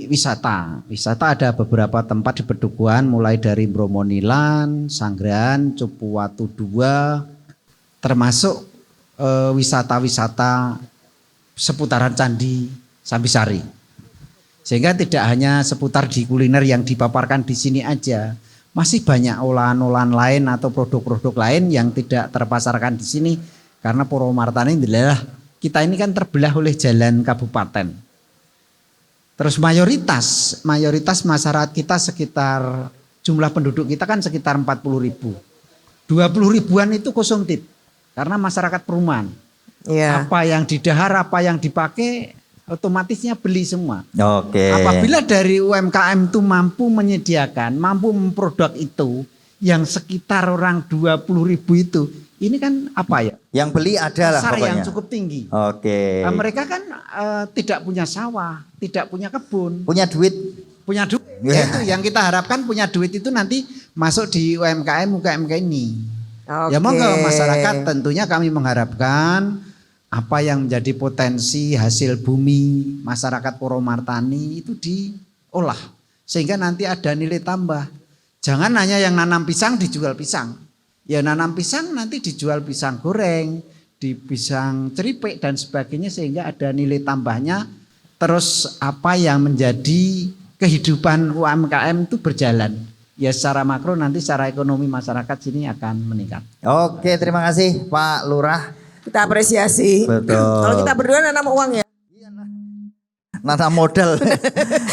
wisata. Wisata ada beberapa tempat di Pedukuhan mulai dari Bromonilan, Sanggrahan, Cupu Watu 2, termasuk wisata-wisata seputaran Candi Sambisari. Sehingga tidak hanya seputar di kuliner yang dipaparkan di sini aja, masih banyak olahan-olahan lain atau produk-produk lain yang tidak terpasarkan di sini karena Purwomartani adalah kita ini kan terbelah oleh jalan kabupaten. Terus mayoritas masyarakat kita sekitar jumlah penduduk kita kan sekitar 40.000. 20 ribuan itu konsumtif karena masyarakat perumahan. Iya. Apa yang didahar, apa yang dipakai otomatisnya beli semua. Oke. Apabila dari UMKM itu mampu menyediakan, mampu memproduk itu yang sekitar orang 20.000 itu, ini kan apa ya? Yang beli ada lah Pasar pokoknya. yang cukup tinggi. Oke. Mereka kan tidak punya sawah, tidak punya kebun, Punya duit. punya duit. Yeah. Itu yang kita harapkan punya duit itu nanti masuk di UMKM ini. Ya monggo masyarakat tentunya kami mengharapkan apa yang menjadi potensi hasil bumi masyarakat Purwomartani itu diolah sehingga nanti ada nilai tambah. Jangan hanya yang nanam pisang dijual pisang. Ya nanam pisang nanti dijual pisang goreng, di pisang ceripik dan sebagainya sehingga ada nilai tambahnya. Terus apa yang menjadi kehidupan UMKM itu berjalan. Ya secara makro nanti secara ekonomi masyarakat sini akan meningkat. Oke, terima kasih Pak Lurah. Kita apresiasi. Betul. Kalau kita berdua nanam uang ya. Nanam modal.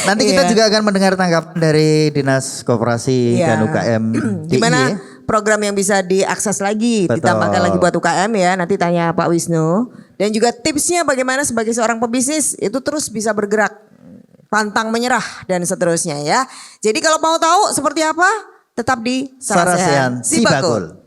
Nanti kita juga akan mendengar tanggapan dari Dinas Koperasi Iya. dan UKM Gimana DIY. program yang bisa diakses lagi, Betul. ditambahkan lagi buat UKM ya. Nanti tanya Pak Wisnu. Dan juga tipsnya bagaimana sebagai seorang pebisnis itu terus bisa bergerak, pantang menyerah dan seterusnya ya. Jadi kalau mau tahu seperti apa, tetap di Sarasehan Sibakul.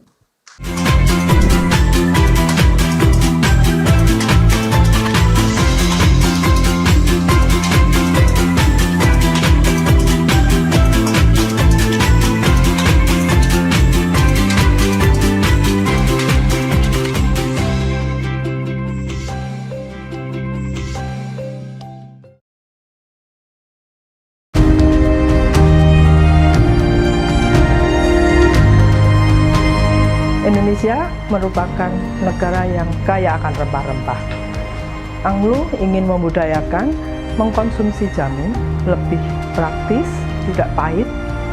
Indonesia merupakan negara yang kaya akan rempah-rempah. Anglo ingin membudayakan mengkonsumsi jamu lebih praktis, tidak pahit,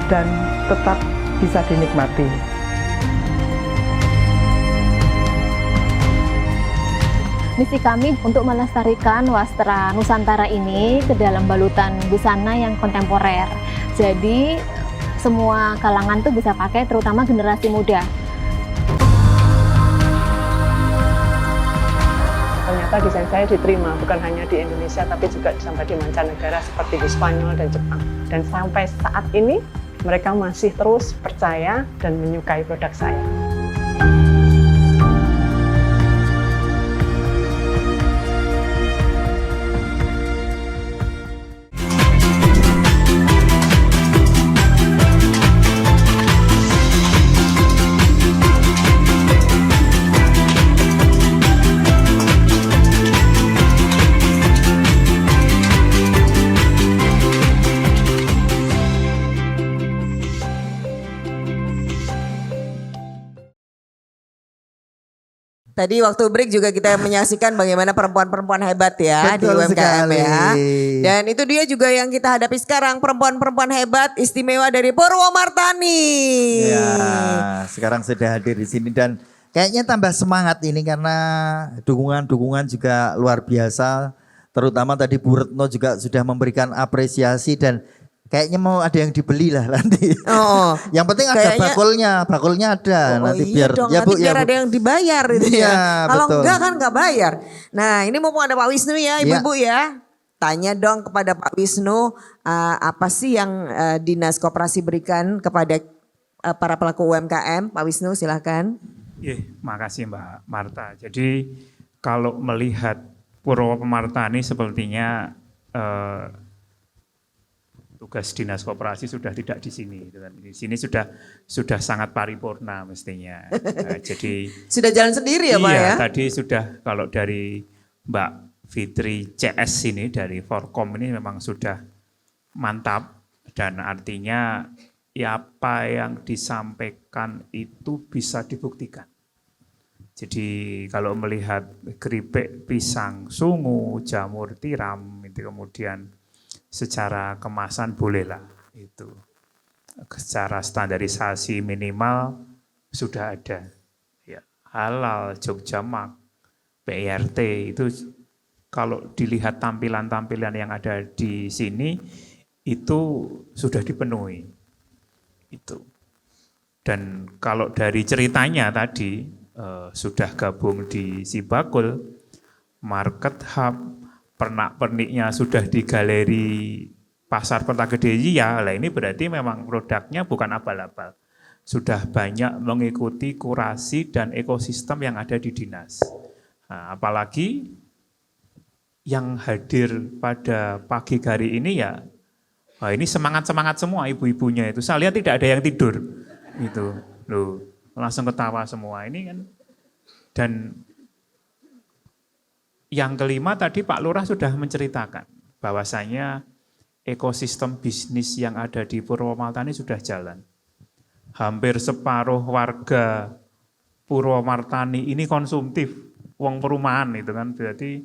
dan tetap bisa dinikmati. Misi kami untuk melestarikan wastra Nusantara ini ke dalam balutan busana yang kontemporer. Jadi semua kalangan tuh bisa pakai, terutama generasi muda. Ternyata desain saya diterima bukan hanya di Indonesia tapi juga sampai di mancanegara seperti di Spanyol dan Jepang. Dan sampai saat ini mereka masih terus percaya dan menyukai produk saya. Tadi waktu break juga kita menyaksikan bagaimana perempuan-perempuan hebat ya Betul di UMKM sekali. ya. Dan itu dia juga yang kita hadapi sekarang, perempuan-perempuan hebat istimewa dari Purwomartani. Ya, sekarang sudah hadir di sini dan kayaknya tambah semangat ini karena dukungan-dukungan juga luar biasa. Terutama tadi Bu Retno juga sudah memberikan apresiasi dan kayaknya mau ada yang dibeli lah nanti. Oh, Yang penting ada kayaknya- bakulnya ada Oh, nanti iya biar dong, ya Bu nanti biar ya Bu. ada yang dibayar gitu Iya, ya. Kalau betul. enggak kan enggak bayar. Nah ini mumpung ada Pak Wisnu ya Iya. ibu-ibu ya. Tanya dong kepada Pak Wisnu apa sih yang Dinas Koperasi berikan kepada para pelaku UMKM. Pak Wisnu silahkan. Makasih Mbak Marta. Jadi kalau melihat Purwomartani sepertinya tugas Dinas Koperasi sudah tidak di sini. Di sini sudah sangat paripurna mestinya. Jadi Sudah jalan sendiri ya Pak iya, ya? tadi sudah kalau dari Mbak Fitri CS ini dari Forkom ini memang sudah mantap dan artinya ya apa yang disampaikan itu bisa dibuktikan. Jadi kalau melihat keripik pisang sungu, jamur tiram, itu kemudian secara kemasan bolehlah itu. Secara standarisasi minimal sudah ada. Ya, halal, Jogjamak, PIRT itu kalau dilihat tampilan-tampilan yang ada di sini itu sudah dipenuhi. Itu. Dan kalau dari ceritanya tadi sudah gabung di Sibakul, Market Hub, pernak-perniknya sudah di Galeri Pasar Kota Gede ya, lah ini berarti memang produknya bukan abal-abal. Sudah banyak mengikuti kurasi dan ekosistem yang ada di dinas. Nah, apalagi yang hadir pada pagi hari ini ya, ini semangat-semangat semua ibu-ibunya itu. Saya lihat tidak ada yang tidur. Itu, loh, langsung ketawa semua ini kan. Dan yang kelima tadi Pak Lurah sudah menceritakan bahwasanya ekosistem bisnis yang ada di Purwomartani sudah jalan. Hampir separuh warga Purwomartani ini konsumtif, uang perumahan itu kan berarti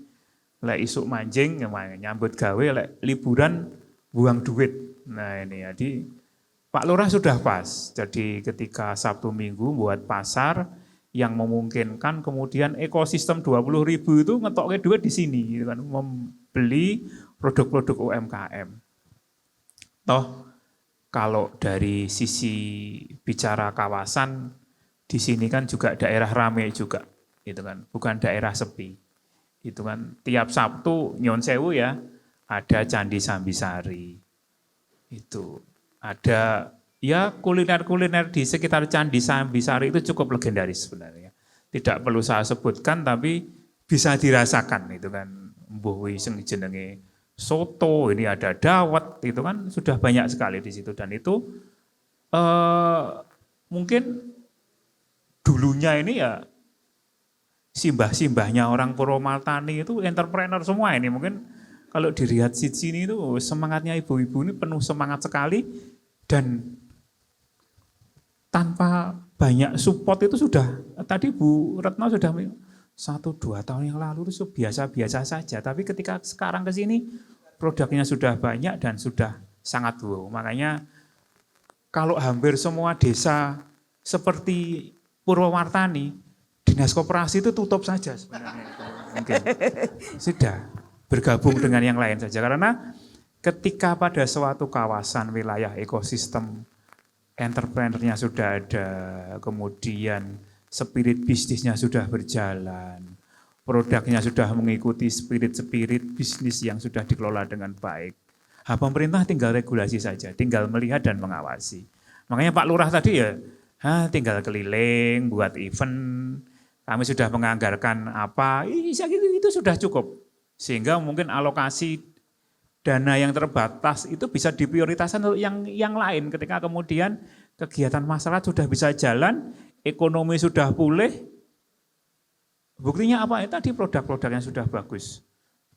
lek isuk manjing nyambut gawe, lek liburan buang duit. Nah ini jadi Pak Lurah sudah pas. Jadi ketika Sabtu Minggu buat pasar yang memungkinkan kemudian ekosistem 20.000 itu ngetoknya duit di sini gitu kan, membeli produk-produk UMKM. Toh kalau dari sisi bicara kawasan di sini kan juga daerah ramai juga, gitu kan, bukan daerah sepi. Itu kan tiap Sabtu Nyon Sewu ya ada Candi Sambisari. Itu ada ya kuliner-kuliner di sekitar Candi Sambisari itu cukup legendaris sebenarnya. Tidak perlu saya sebutkan tapi bisa dirasakan itu kan. Mbuh sing jenenge soto, ini ada dawet, itu kan sudah banyak sekali di situ dan itu mungkin dulunya ini ya simbah-simbahnya orang Purwomartani itu entrepreneur semua ini. Mungkin kalau dilihat di sini itu semangatnya ibu-ibu ini penuh semangat sekali dan tanpa banyak support itu sudah, tadi Bu Retno sudah 1-2 tahun yang lalu itu biasa-biasa saja. Tapi ketika sekarang ke sini produknya sudah banyak dan sudah sangat wow. Makanya kalau hampir semua desa seperti Purwomartani, dinas koperasi itu tutup saja sebenarnya. Mungkin sudah bergabung dengan yang lain saja. Karena ketika pada suatu kawasan wilayah ekosistem entrepreneurnya sudah ada, kemudian spirit bisnisnya sudah berjalan, produknya sudah mengikuti spirit bisnis yang sudah dikelola dengan baik. Pemerintah tinggal regulasi saja, tinggal melihat dan mengawasi. Makanya Pak Lurah tadi ya, tinggal keliling, buat event, kami sudah menganggarkan apa, itu sudah cukup. Sehingga mungkin alokasi dana yang terbatas itu bisa diprioritaskan untuk yang lain ketika kemudian kegiatan masyarakat sudah bisa jalan, ekonomi sudah pulih. Buktinya apa? Tadi produk-produk yang sudah bagus.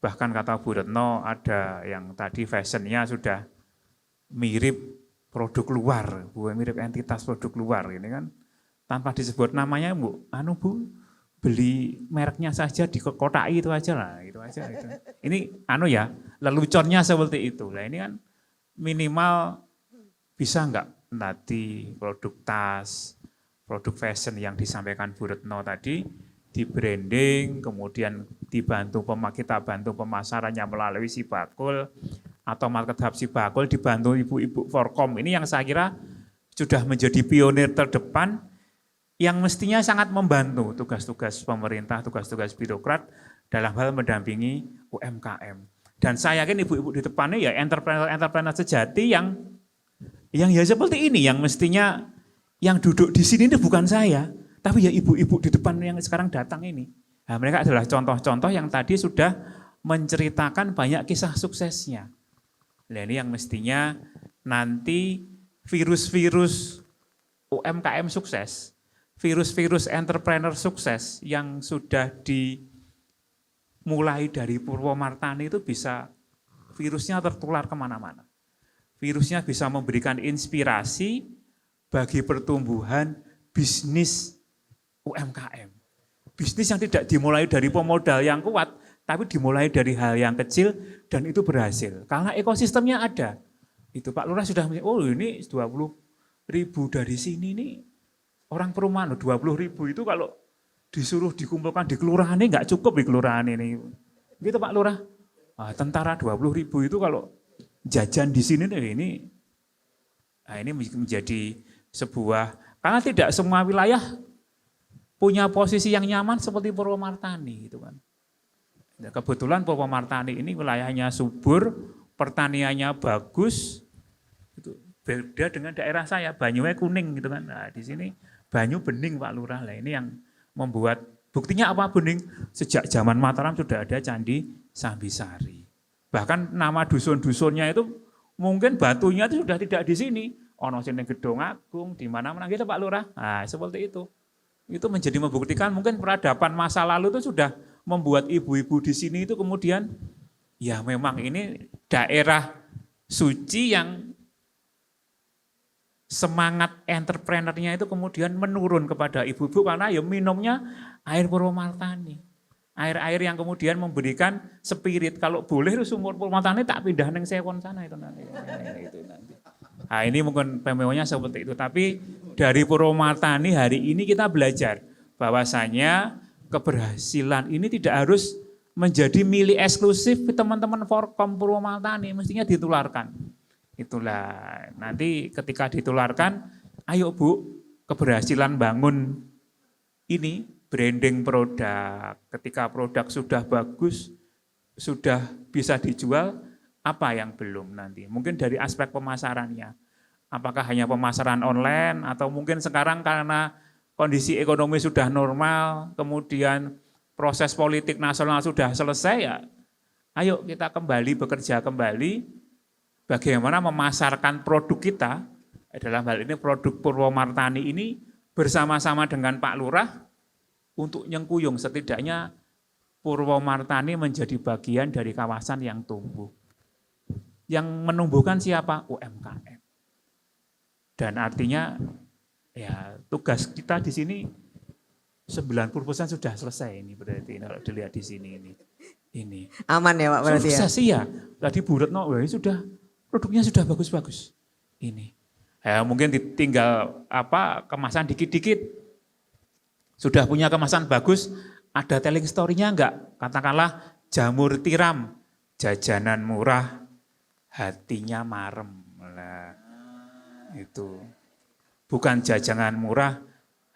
Bahkan kata Bu Retno ada yang tadi fashionnya sudah mirip produk luar, mirip entitas produk luar ini kan. Tanpa disebut namanya Bu, beli mereknya saja dikotai itu aja lah, itu aja. Itu. Ini ya, leluconnya seperti itu. Nah ini kan minimal bisa enggak nanti produk tas, produk fashion yang disampaikan Bu Retno tadi di branding, kemudian kita bantu pemasarannya melalui Sibakul atau Market Hub Sibakul, dibantu ibu-ibu Forkom. Ini yang saya kira sudah menjadi pionir terdepan yang mestinya sangat membantu tugas-tugas pemerintah, tugas-tugas birokrat dalam hal mendampingi UMKM. Dan saya yakin ibu-ibu di depannya ya entrepreneur sejati yang ya seperti ini, yang mestinya yang duduk di sini ini bukan saya, tapi ya ibu-ibu di depan yang sekarang datang ini. Nah, mereka adalah contoh-contoh yang tadi sudah menceritakan banyak kisah suksesnya. Nah, ini yang mestinya nanti virus-virus UMKM sukses, virus-virus entrepreneur sukses yang sudah dimulai dari Purwomartani itu bisa virusnya tertular kemana-mana. Virusnya bisa memberikan inspirasi bagi pertumbuhan bisnis UMKM. Bisnis yang tidak dimulai dari pemodal yang kuat, tapi dimulai dari hal yang kecil dan itu berhasil. Karena ekosistemnya ada. Itu Pak Lurah sudah, ini 20.000 dari sini nih. Orang perumahan 20.000 itu kalau disuruh dikumpulkan di kelurahan ini enggak cukup di kelurahan ini. Gitu Pak Lurah. Tentara 20.000 itu kalau jajan di sini ini menjadi sebuah, karena tidak semua wilayah punya posisi yang nyaman seperti Purwomartani gitu kan. Kebetulan Purwomartani ini wilayahnya subur, pertaniannya bagus. Itu beda dengan daerah saya, banyunya kuning gitu kan. Nah, di sini banyu bening Pak Lurah. Lah ini yang membuat, buktinya apa bening? Sejak zaman Mataram sudah ada Candi Sambisari. Bahkan nama dusun-dusunnya itu mungkin batunya itu sudah tidak di sini. Ono sini Gedong Agung, di mana-mana gitu Pak Lurah. Nah, seperti itu. Itu menjadi membuktikan mungkin peradaban masa lalu itu sudah membuat ibu-ibu di sini itu kemudian ya memang ini daerah suci yang semangat entrepreneurnya itu kemudian menurun kepada ibu-ibu karena ya minumnya air Purwomartani. Air-air yang kemudian memberikan spirit, kalau boleh sumur Purwomartani tak pindah neng Sewon sana itu nanti. Nah ini mungkin PMO-nya seperti itu, tapi dari Purwomartani hari ini kita belajar bahwasanya keberhasilan ini tidak harus menjadi milik eksklusif teman-teman Forkom Purwomartani, mestinya ditularkan. Itulah nanti ketika ditularkan, ayo Bu, keberhasilan bangun ini branding produk, ketika produk sudah bagus, sudah bisa dijual, apa yang belum nanti? Mungkin dari aspek pemasarannya, apakah hanya pemasaran online atau mungkin sekarang karena kondisi ekonomi sudah normal, kemudian proses politik nasional sudah selesai ya, ayo kita kembali bekerja kembali, bagaimana memasarkan produk kita, dalam hal ini produk Purwomartani ini bersama-sama dengan Pak Lurah untuk nyengkuyung setidaknya Purwomartani menjadi bagian dari kawasan yang tumbuh. Yang menumbuhkan siapa? UMKM. Dan artinya ya tugas kita di sini 90% sudah selesai ini berarti kalau dilihat di sini ini. Aman ya Pak berarti ya? Sukses ya. Tadi Bu Retno sudah produknya sudah bagus-bagus. Ini. Ya, mungkin tinggal kemasan dikit-dikit. Sudah punya kemasan bagus, ada telling story-nya enggak? Katakanlah jamur tiram, jajanan murah, hatinya marem. Nah, itu. Bukan jajanan murah,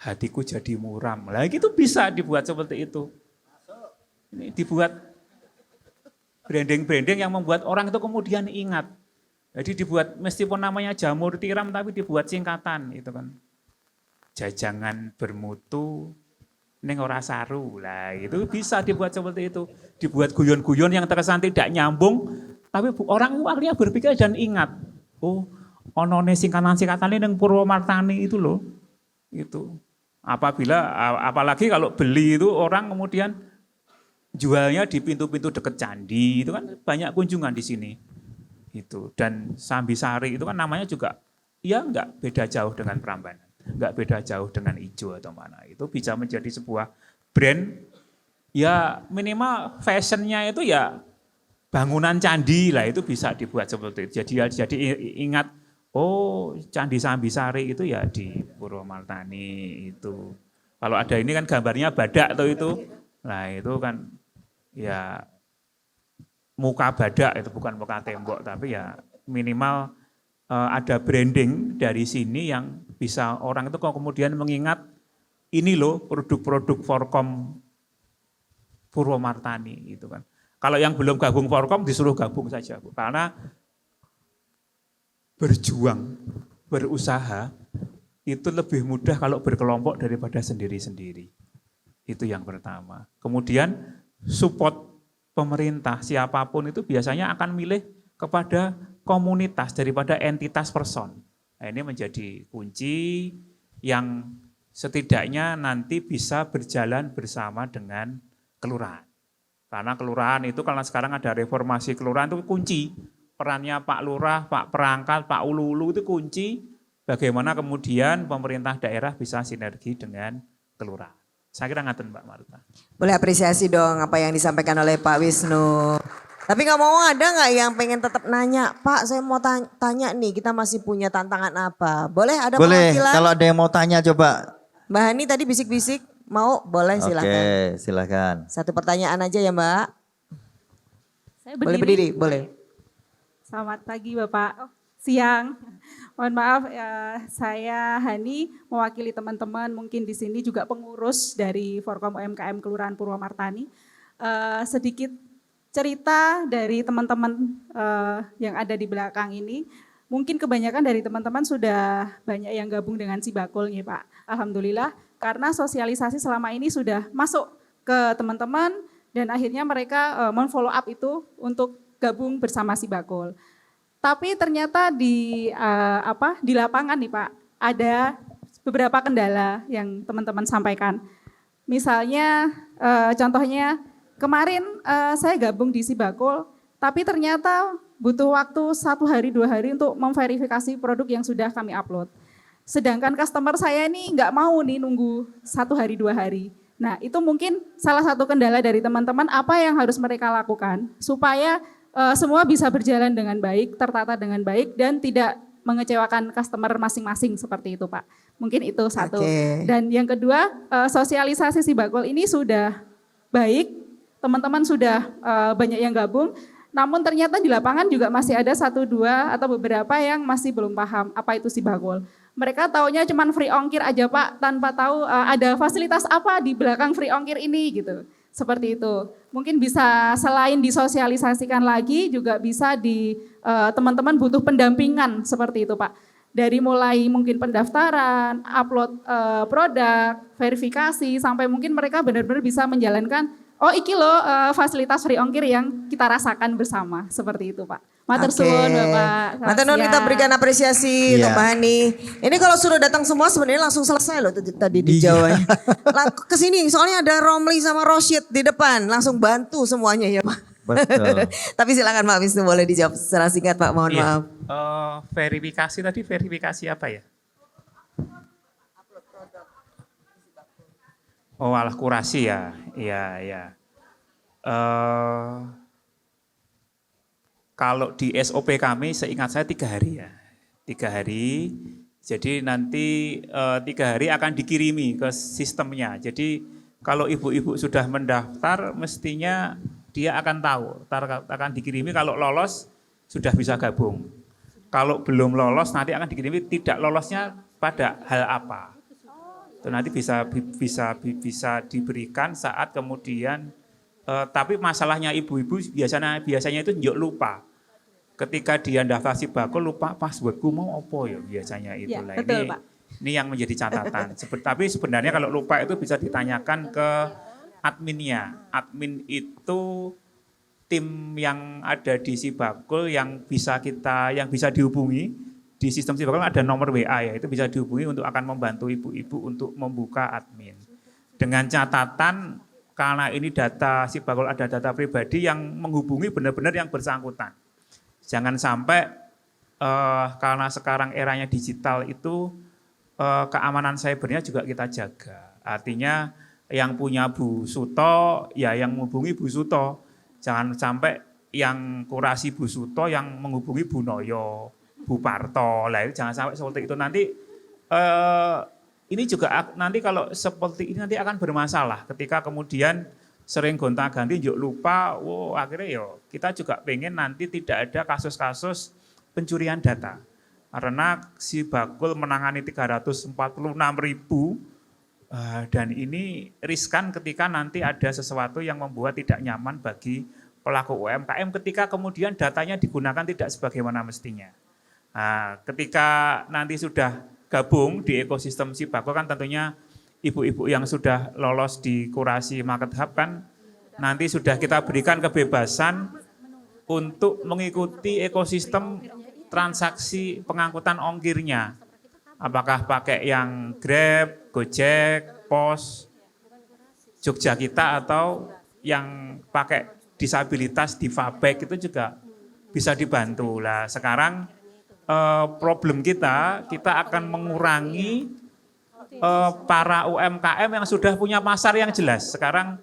hatiku jadi muram. Lah itu bisa dibuat seperti itu. Ini dibuat branding-branding yang membuat orang itu kemudian ingat. Jadi dibuat meskipun namanya jamur tiram tapi dibuat singkatan itu kan. Jajangan bermutu ning ora saru. Lah itu bisa dibuat seperti itu. Dibuat guyon-guyon yang terkesan tidak nyambung tapi orang itu akhirnya berpikir dan ingat. Oh, onone singkatan-singkatan ini yang Purwomartani itu loh. Itu. Apalagi kalau beli itu orang kemudian jualnya di pintu-pintu dekat candi, itu kan banyak kunjungan di sini. Itu. Dan Sambisari itu kan namanya juga ya enggak beda jauh dengan Prambanan. Enggak beda jauh dengan Ijo atau mana. Itu bisa menjadi sebuah brand ya minimal fashionnya itu ya bangunan candi lah itu bisa dibuat seperti itu. Jadi ingat oh, Candi Sambisari itu ya di Purwomartani itu. Kalau ada ini kan gambarnya badak atau itu. Nah, itu kan ya muka badak itu bukan muka tembok tapi ya minimal ada branding dari sini yang bisa orang itu kemudian mengingat ini loh produk-produk Forkom Purwomartani itu kan. Kalau yang belum gabung Forkom disuruh gabung saja Bu. Karena berjuang, berusaha, itu lebih mudah kalau berkelompok daripada sendiri-sendiri. Itu yang pertama. Kemudian support pemerintah, siapapun itu biasanya akan milih kepada komunitas daripada entitas person. Nah, ini menjadi kunci yang setidaknya nanti bisa berjalan bersama dengan kelurahan. Karena kelurahan itu karena sekarang ada reformasi kelurahan itu kunci. Perannya Pak Lurah, Pak Perangkat, Pak Ulu-Ulu itu kunci bagaimana kemudian pemerintah daerah bisa sinergi dengan kelurahan. Saya kira ngaten Mbak Marta. Boleh apresiasi dong apa yang disampaikan oleh Pak Wisnu. Tapi ngomong ada nggak yang pengen tetap nanya, Pak saya mau tanya nih kita masih punya tantangan apa? Boleh ada Boleh, perwakilan? kalau ada yang mau tanya coba. Mbak Hani tadi bisik-bisik mau boleh silakan. Oke, silakan. Satu pertanyaan aja ya Mbak. Saya Boleh berdiri, boleh. Selamat pagi Bapak. Siang. Mohon maaf saya Hani mewakili teman-teman mungkin di sini juga pengurus dari Forkom UMKM Kelurahan Purwomartani. Sedikit cerita dari teman-teman yang ada di belakang ini. Mungkin kebanyakan dari teman-teman sudah banyak yang gabung dengan Sibakul nih Pak. Alhamdulillah karena sosialisasi selama ini sudah masuk ke teman-teman dan akhirnya mereka men-follow up itu untuk gabung bersama Sibakul. Tapi ternyata di lapangan nih Pak, ada beberapa kendala yang teman-teman sampaikan. Misalnya contohnya kemarin saya gabung di Sibakul, tapi ternyata butuh waktu 1 hari 2 hari untuk memverifikasi produk yang sudah kami upload. Sedangkan customer saya ini nggak mau nih nunggu 1 hari 2 hari. Nah itu mungkin salah satu kendala dari teman-teman apa yang harus mereka lakukan supaya semua bisa berjalan dengan baik, tertata dengan baik dan tidak mengecewakan customer masing-masing seperti itu Pak. Mungkin itu satu. Oke. Dan yang kedua, sosialisasi Sibakul ini sudah baik, teman-teman sudah banyak yang gabung, namun ternyata di lapangan juga masih ada 1, 2 atau beberapa yang masih belum paham apa itu Sibakul. Mereka taunya cuma free ongkir aja Pak, tanpa tahu ada fasilitas apa di belakang free ongkir ini gitu. Seperti itu. Mungkin bisa selain disosialisasikan lagi juga bisa di teman-teman butuh pendampingan seperti itu Pak. Dari mulai mungkin pendaftaran, upload produk, verifikasi sampai mungkin mereka benar-benar bisa menjalankan oh iki loh fasilitas free ongkir yang kita rasakan bersama seperti itu Pak. Matur suwun Bapak. Matur nuwun, kita berikan apresiasi untuk Iya. Pak Hani. Ini kalau sudah datang semua sebenarnya langsung selesai loh tadi di Jawanya. Kesini soalnya ada Romli sama Rosyid di depan, langsung bantu semuanya ya Pak. Betul. Tapi silakan Pak Wisnu boleh dijawab secara singkat Pak, mohon Iya. maaf. Verifikasi tadi verifikasi apa ya? Oh, alah kurasi ya. Iya, iya. Kalau di SOP kami seingat saya 3 hari ya. 3 hari. Jadi nanti 3 hari akan dikirimi ke sistemnya. Jadi kalau ibu-ibu sudah mendaftar mestinya dia akan tahu, akan dikirimi kalau lolos sudah bisa gabung. Kalau belum lolos nanti akan dikirimi tidak lolosnya pada hal apa. Itu nanti bisa diberikan saat kemudian tapi masalahnya ibu-ibu biasanya itu njuk lupa. Ketika dia daftar Sibakul lupa passwordku mau opo ya biasanya itu Ya, lah. betul, Ini Pak. ini yang menjadi catatan. Tapi sebenarnya kalau lupa itu bisa ditanyakan ke adminnya. Admin itu tim yang ada di Sibakul yang bisa dihubungi di sistem Sibakul ada nomor WA ya, itu bisa dihubungi untuk akan membantu ibu-ibu untuk membuka admin. Dengan catatan karena ini data Sibakul ada data pribadi yang menghubungi benar-benar yang bersangkutan. Jangan sampai karena sekarang eranya digital itu keamanan cybernya juga kita jaga. Artinya yang punya Bu Suto, ya yang menghubungi Bu Suto. Jangan sampai yang kurasi Bu Suto yang menghubungi Bu Noyo, Bu Parto. Lah jangan sampai seperti itu. Nanti ini juga nanti kalau seperti ini nanti akan bermasalah ketika kemudian sering gonta-ganti yuk lupa, akhirnya yo kita juga pengen nanti tidak ada kasus-kasus pencurian data. Karena Sibakul menangani 346.000 dan ini riskan ketika nanti ada sesuatu yang membuat tidak nyaman bagi pelaku UMKM ketika kemudian datanya digunakan tidak sebagaimana mestinya. Nah, ketika nanti sudah gabung di ekosistem Sibakul kan tentunya ibu-ibu yang sudah lolos di Kurasi Market Hub kan nanti sudah kita berikan kebebasan untuk mengikuti ekosistem transaksi pengangkutan ongkirnya. Apakah pakai yang Grab, Gojek, Pos, Jogja Kita atau yang pakai disabilitas di Fabek itu juga bisa dibantu. Lah sekarang problem kita akan mengurangi para UMKM yang sudah punya pasar yang jelas. Sekarang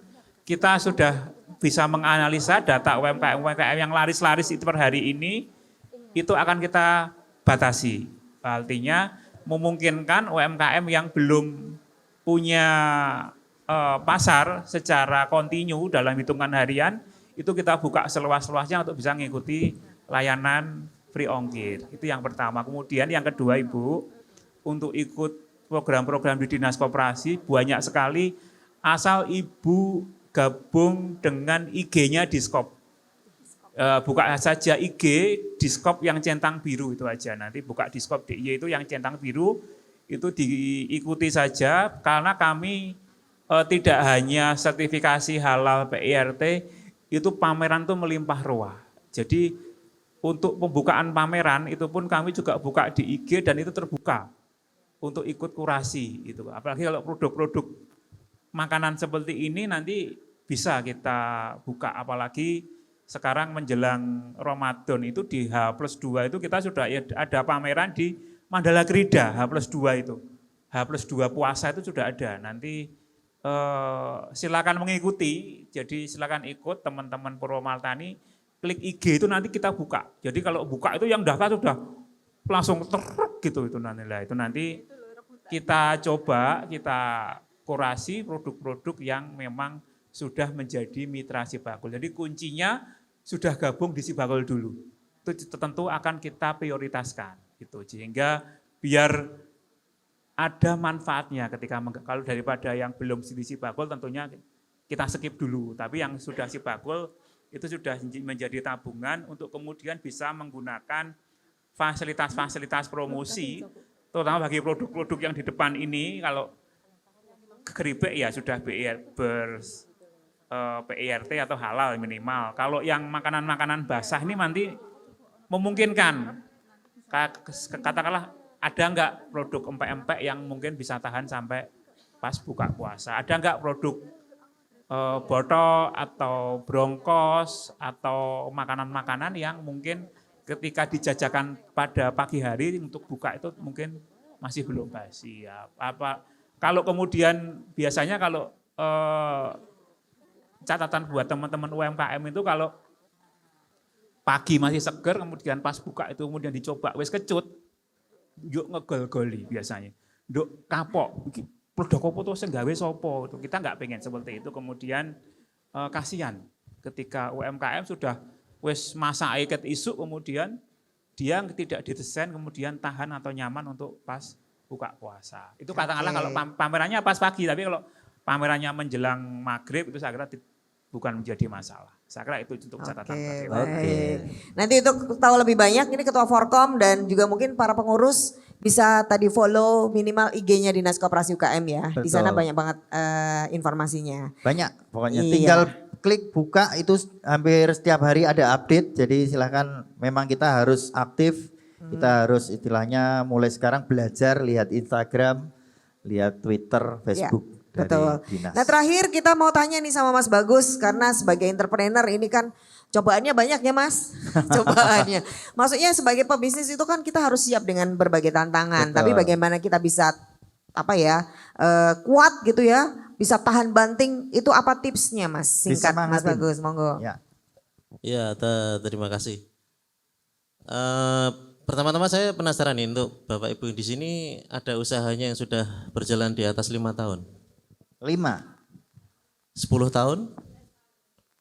kita sudah bisa menganalisa data UMKM yang laris-laris itu per hari ini, itu akan kita batasi. Artinya memungkinkan UMKM yang belum punya pasar secara kontinu dalam hitungan harian, itu kita buka seluas-luasnya untuk bisa mengikuti layanan free ongkir. Itu yang pertama. Kemudian yang kedua Ibu, untuk ikut program-program di Dinas Koperasi banyak sekali asal Ibu gabung dengan IG-nya Diskop. Buka saja IG Diskop yang centang biru itu aja. Nanti buka Diskop DIY itu yang centang biru, itu diikuti saja karena kami tidak hanya sertifikasi halal PIRT, itu pameran itu melimpah ruah. Jadi untuk pembukaan pameran itu pun kami juga buka di IG dan itu terbuka untuk ikut kurasi itu. Apalagi kalau produk-produk makanan seperti ini nanti bisa kita buka, apalagi sekarang menjelang Ramadan itu di H+2 itu kita sudah ada pameran di Mandala Krida H+2 itu. H+2 puasa itu sudah ada. Nanti silakan mengikuti, jadi silakan ikut teman-teman Purwomartani, klik IG itu nanti kita buka. Jadi kalau buka itu yang daftar sudah langsung teruk gitu itu nanti lah. Itu nanti kita coba kita kurasi produk-produk yang memang sudah menjadi mitra Sibagul. Jadi kuncinya sudah gabung di Sibagul dulu. Itu tentu akan kita prioritaskan gitu. Sehingga biar ada manfaatnya ketika kalau daripada yang belum di Sibagul tentunya kita skip dulu. Tapi yang sudah Sibagul itu sudah menjadi tabungan untuk kemudian bisa menggunakan fasilitas-fasilitas promosi, terutama bagi produk-produk yang di depan ini. Kalau keripik ya sudah PIRT atau halal minimal. Kalau yang makanan-makanan basah ini nanti memungkinkan, katakanlah ada enggak produk empek-empek yang mungkin bisa tahan sampai pas buka puasa. Ada enggak produk botok atau brongkos atau makanan-makanan yang mungkin ketika dijajakan pada pagi hari untuk buka itu mungkin masih belum basi ya. Kalau kemudian biasanya kalau catatan buat teman-teman UMKM itu kalau pagi masih seger kemudian pas buka itu kemudian dicoba wis kecut yuk ngegol-goli biasanya. Nduk kapok produk apa tuh sing gawe sapa itu kita nggak pengen seperti itu. Kemudian kasihan ketika UMKM sudah wis masa iket isu kemudian dia tidak didesain kemudian tahan atau nyaman untuk pas buka puasa. Itu katakanlah kalau pamerannya pas pagi, tapi kalau pamerannya menjelang maghrib itu saya kira bukan menjadi masalah. Saya kira itu untuk catatan. Nanti untuk tahu lebih banyak ini Ketua Forkom dan juga mungkin para pengurus bisa tadi follow minimal IG-nya Dinas Koperasi UKM ya. Di sana banyak banget informasinya. Banyak pokoknya tinggal klik buka itu hampir setiap hari ada update. Jadi silahkan memang kita harus aktif. Kita harus istilahnya mulai sekarang belajar lihat Instagram, lihat Twitter, Facebook. Ya, betul. Dinas. Nah terakhir kita mau tanya nih sama Mas Bagus karena sebagai entrepreneur ini kan cobaannya banyak ya Mas. Cobaannya. Maksudnya sebagai pebisnis itu kan kita harus siap dengan berbagai tantangan. Betul. Tapi bagaimana kita bisa kuat gitu ya, bisa tahan banting itu apa tipsnya Mas? Singkat Mas Bagus, monggo. Ya, terima kasih. Pertama-tama saya penasaran nih untuk Bapak Ibu di sini ada usahanya yang sudah berjalan di atas 5 tahun. 5. 10 tahun?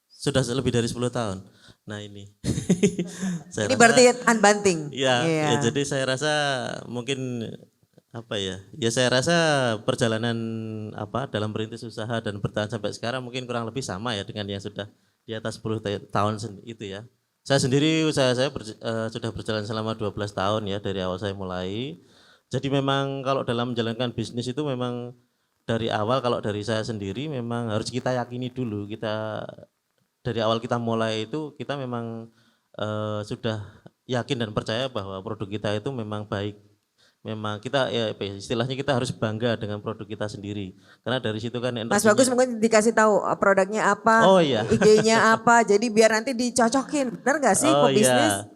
Sudah lebih dari 10 tahun. Nah ini. Ini berarti unbanting. Ya, jadi saya rasa mungkin ya saya rasa perjalanan dalam merintis usaha dan bertahan sampai sekarang mungkin kurang lebih sama ya dengan yang sudah di atas 10 tahun itu ya. Saya sendiri usaha saya sudah berjalan selama 12 tahun ya dari awal saya mulai. Jadi memang kalau dalam menjalankan bisnis itu memang dari awal kalau dari saya sendiri memang harus kita yakini dulu. Kita dari awal kita mulai itu kita memang sudah yakin dan percaya bahwa produk kita itu memang baik. Memang kita istilahnya kita harus bangga dengan produk kita sendiri. Karena dari situ kan Mas Bagus mungkin dikasih tahu produknya apa, IG-nya apa, jadi biar nanti dicocokin. Benar nggak sih pebisnis?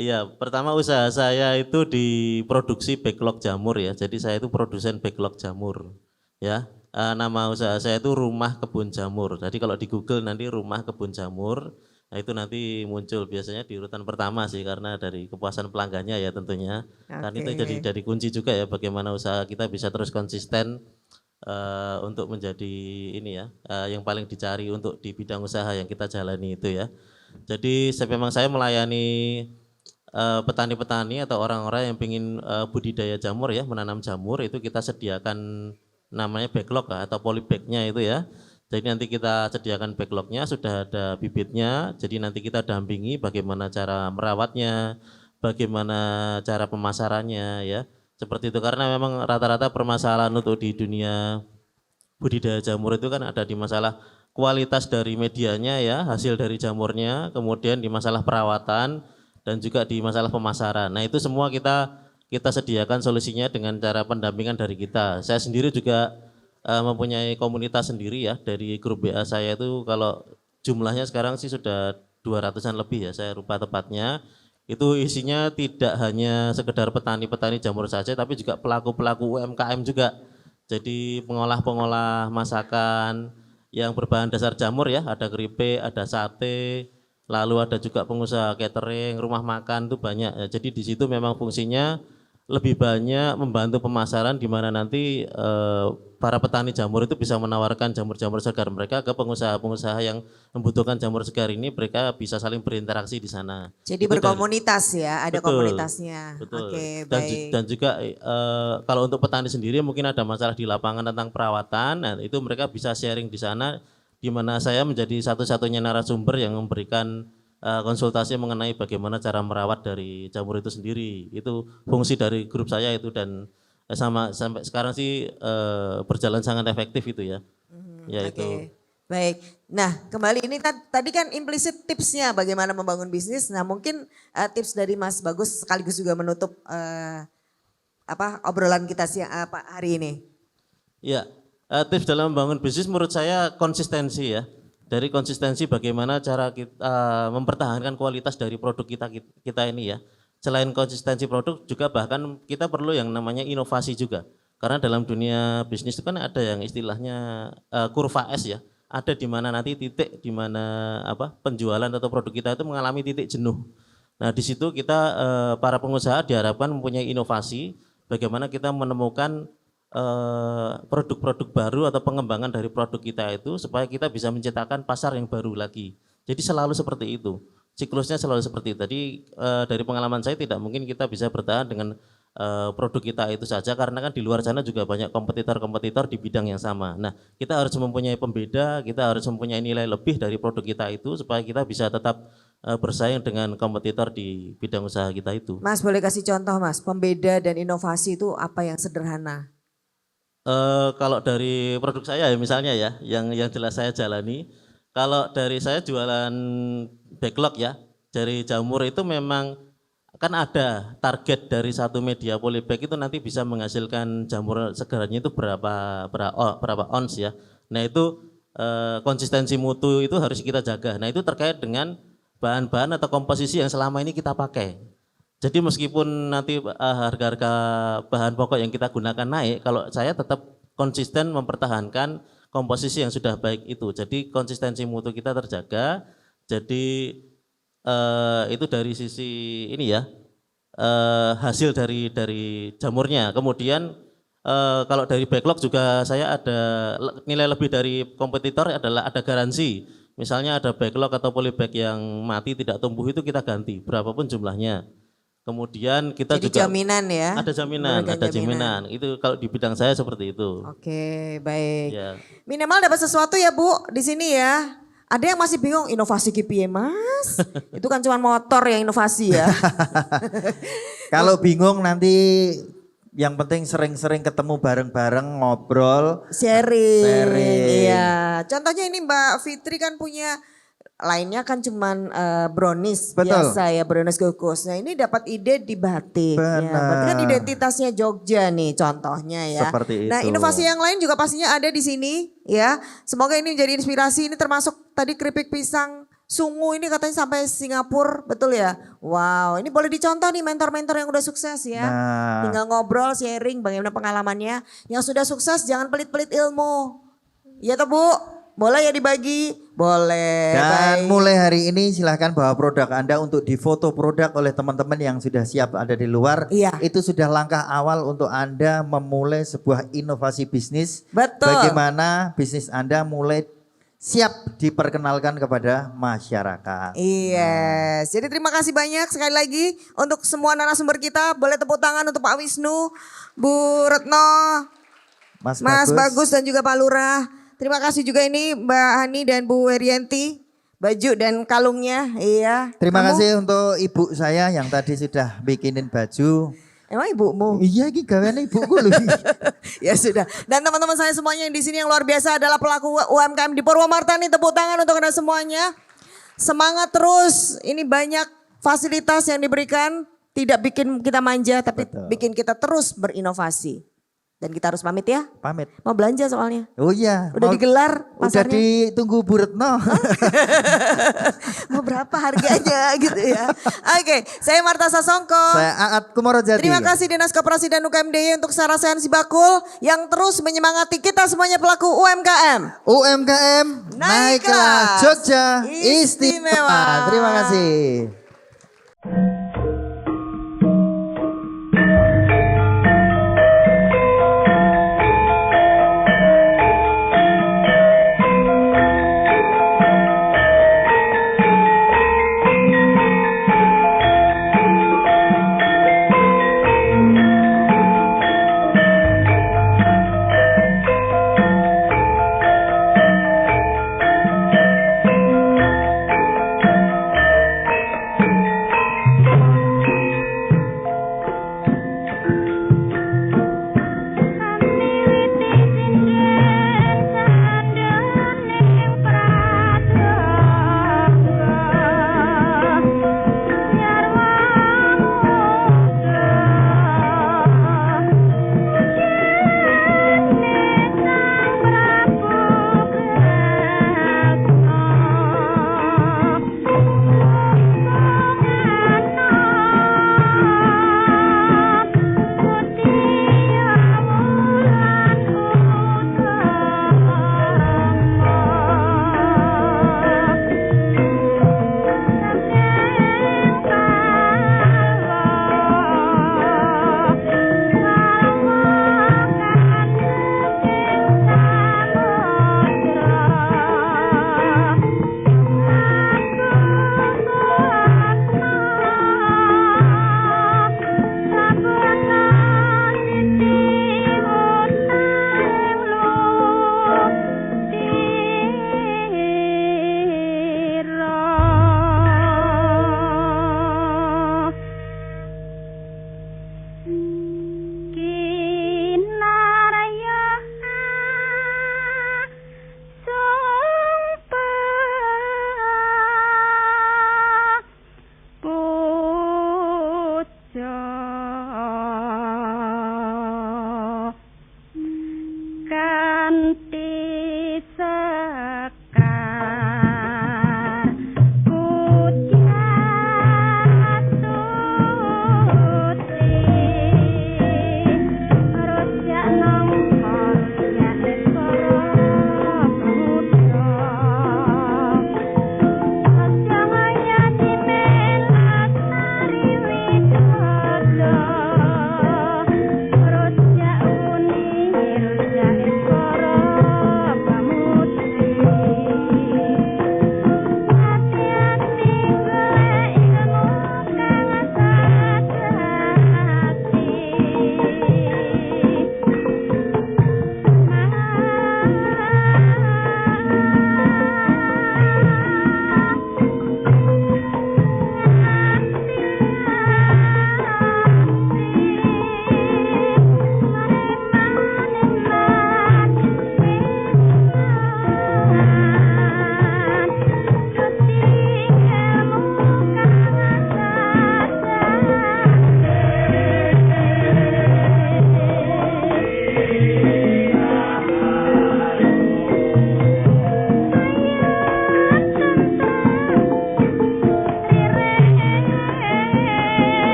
Iya, pertama usaha saya itu di produksi backlog jamur ya. Jadi saya itu produsen backlog jamur. Ya, nama usaha saya itu Rumah Kebun Jamur. Jadi kalau di Google nanti Rumah Kebun Jamur. Nah itu nanti muncul biasanya di urutan pertama sih karena dari kepuasan pelanggannya ya tentunya. Kan itu jadi kunci juga ya bagaimana usaha kita bisa terus konsisten untuk menjadi yang paling dicari untuk di bidang usaha yang kita jalani itu ya. Jadi memang saya melayani petani-petani atau orang-orang yang ingin budidaya jamur ya, menanam jamur itu kita sediakan namanya backlog atau polybag-nya itu ya. Jadi nanti kita sediakan backlognya, sudah ada bibitnya, jadi nanti kita dampingi bagaimana cara merawatnya, bagaimana cara pemasarannya ya. Seperti itu karena memang rata-rata permasalahan untuk di dunia budidaya jamur itu kan ada di masalah kualitas dari medianya ya, hasil dari jamurnya, kemudian di masalah perawatan dan juga di masalah pemasaran. Nah itu semua kita sediakan solusinya dengan cara pendampingan dari kita. Saya sendiri juga mempunyai komunitas sendiri ya dari grup WA saya itu kalau jumlahnya sekarang sih sudah 200-an lebih ya saya lupa tepatnya. Itu isinya tidak hanya sekedar petani-petani jamur saja tapi juga pelaku-pelaku UMKM juga. Jadi pengolah-pengolah masakan yang berbahan dasar jamur ya, ada keripik, ada sate, lalu ada juga pengusaha catering, rumah makan itu banyak. Ya, jadi di situ memang fungsinya lebih banyak membantu pemasaran di mana nanti para petani jamur itu bisa menawarkan jamur-jamur segar mereka ke pengusaha-pengusaha yang membutuhkan jamur segar ini, mereka bisa saling berinteraksi di sana. Jadi Itu berkomunitas ya, ada Betul, komunitasnya. betul. Oke, Dan, baik. dan juga kalau untuk petani sendiri mungkin ada masalah di lapangan tentang perawatan, nah itu mereka bisa sharing di sana, di mana saya menjadi satu-satunya narasumber yang memberikan konsultasi mengenai bagaimana cara merawat dari jamur itu sendiri. Itu fungsi dari grup saya itu, dan sampai sekarang sih berjalan sangat efektif itu ya. Ya itu. Oke, baik. Nah, kembali ini tadi kan implisit tipsnya bagaimana membangun bisnis. Nah, mungkin tips dari Mas Bagus sekaligus juga menutup obrolan kita hari ini. Ya, tips dalam membangun bisnis menurut saya konsistensi ya. Dari konsistensi bagaimana cara kita mempertahankan kualitas dari produk kita ini ya. Selain konsistensi produk juga bahkan kita perlu yang namanya inovasi juga. Karena dalam dunia bisnis itu kan ada yang istilahnya kurva S ya. Ada di mana nanti titik di mana penjualan atau produk kita itu mengalami titik jenuh. Nah, di situ kita para pengusaha diharapkan mempunyai inovasi bagaimana kita menemukan produk-produk baru atau pengembangan dari produk kita itu supaya kita bisa menciptakan pasar yang baru lagi. Jadi selalu seperti itu. Siklusnya selalu seperti itu. Tadi dari pengalaman saya tidak mungkin kita bisa bertahan dengan produk kita itu saja karena kan di luar sana juga banyak kompetitor-kompetitor di bidang yang sama. Nah, kita harus mempunyai pembeda, kita harus mempunyai nilai lebih dari produk kita itu supaya kita bisa tetap bersaing dengan kompetitor di bidang usaha kita itu. Mas boleh kasih contoh Mas, pembeda dan inovasi itu apa yang sederhana? Kalau dari produk saya ya misalnya ya, yang jelas saya jalani, kalau dari saya jualan backlog ya, dari jamur itu memang kan ada target dari satu media polybag itu nanti bisa menghasilkan jamur segarnya itu berapa ons ya. Nah itu konsistensi mutu itu harus kita jaga. Nah itu terkait dengan bahan-bahan atau komposisi yang selama ini kita pakai. Jadi meskipun nanti harga-harga bahan pokok yang kita gunakan naik, kalau saya tetap konsisten mempertahankan komposisi yang sudah baik itu. Jadi konsistensi mutu kita terjaga. Jadi itu dari sisi ini ya, hasil dari jamurnya. Kemudian kalau dari backlog juga saya ada nilai lebih dari kompetitor adalah ada garansi. Misalnya ada backlog atau polybag yang mati tidak tumbuh itu kita ganti berapapun jumlahnya. Kemudian kita jadi juga jaminan ya? Ada jaminan. Itu kalau di bidang saya seperti itu. Oke, baik. Ya. Minimal dapat sesuatu ya Bu di sini ya. Ada yang masih bingung inovasi KPI Mas? Itu kan cuma motor yang inovasi ya. Kalau bingung nanti yang penting sering-sering ketemu bareng-bareng ngobrol. Sharing. Iya. Contohnya ini Mbak Fitri kan punya lainnya kan cuman brownies biasa ya, brownies kukus. Nah ini dapat ide di batik. Ya, berarti kan identitasnya Jogja nih contohnya ya. Seperti itu. Nah inovasi yang lain juga pastinya ada di sini ya. Semoga ini menjadi inspirasi. Ini termasuk tadi keripik pisang sungu ini katanya sampai Singapura, betul ya? Wow, ini boleh dicontoh nih mentor-mentor yang udah sukses ya. Nah. Tinggal ngobrol, sharing bagaimana pengalamannya. Yang sudah sukses jangan pelit-pelit ilmu. Iya toh Bu? Boleh ya dibagi? Boleh. Dan baik. mulai hari ini silahkan bawa produk Anda untuk difoto produk oleh teman-teman yang sudah siap ada di luar. Iya. Itu sudah langkah awal untuk Anda memulai sebuah inovasi bisnis. Betul. Bagaimana bisnis Anda mulai siap diperkenalkan kepada masyarakat. Yes. Jadi terima kasih banyak sekali lagi untuk semua narasumber kita. Boleh tepuk tangan untuk Pak Wisnu, Bu Retno, Mas Bagus dan juga Pak Lurah. Terima kasih juga ini Mbak Hani dan Bu Herianti, baju dan kalungnya. Iya. Terima kasih untuk ibu saya yang tadi sudah bikinin baju. Emang ibumu? Iya, ini gaweane ibuku loh. Ya sudah. Dan teman-teman saya semuanya yang di sini yang luar biasa adalah pelaku UMKM di Purwomarta nih, tepuk tangan untuk Anda semuanya. Semangat terus. Ini banyak fasilitas yang diberikan, tidak bikin kita manja tapi bikin kita terus berinovasi. Dan kita harus pamit ya. Pamit. Mau belanja soalnya. Oh iya. Udah digelar Udah pasarnya. ditunggu Bu Retno. Mau berapa harganya gitu ya. Oke, saya Marta Sasongko. Saya Aat Kumorojati. Terima kasih Dinas Koperasi dan UKMDY untuk Sarasehan Sibakul yang terus menyemangati kita semuanya pelaku UMKM. UMKM naiklah Jogja istimewa. Terima kasih.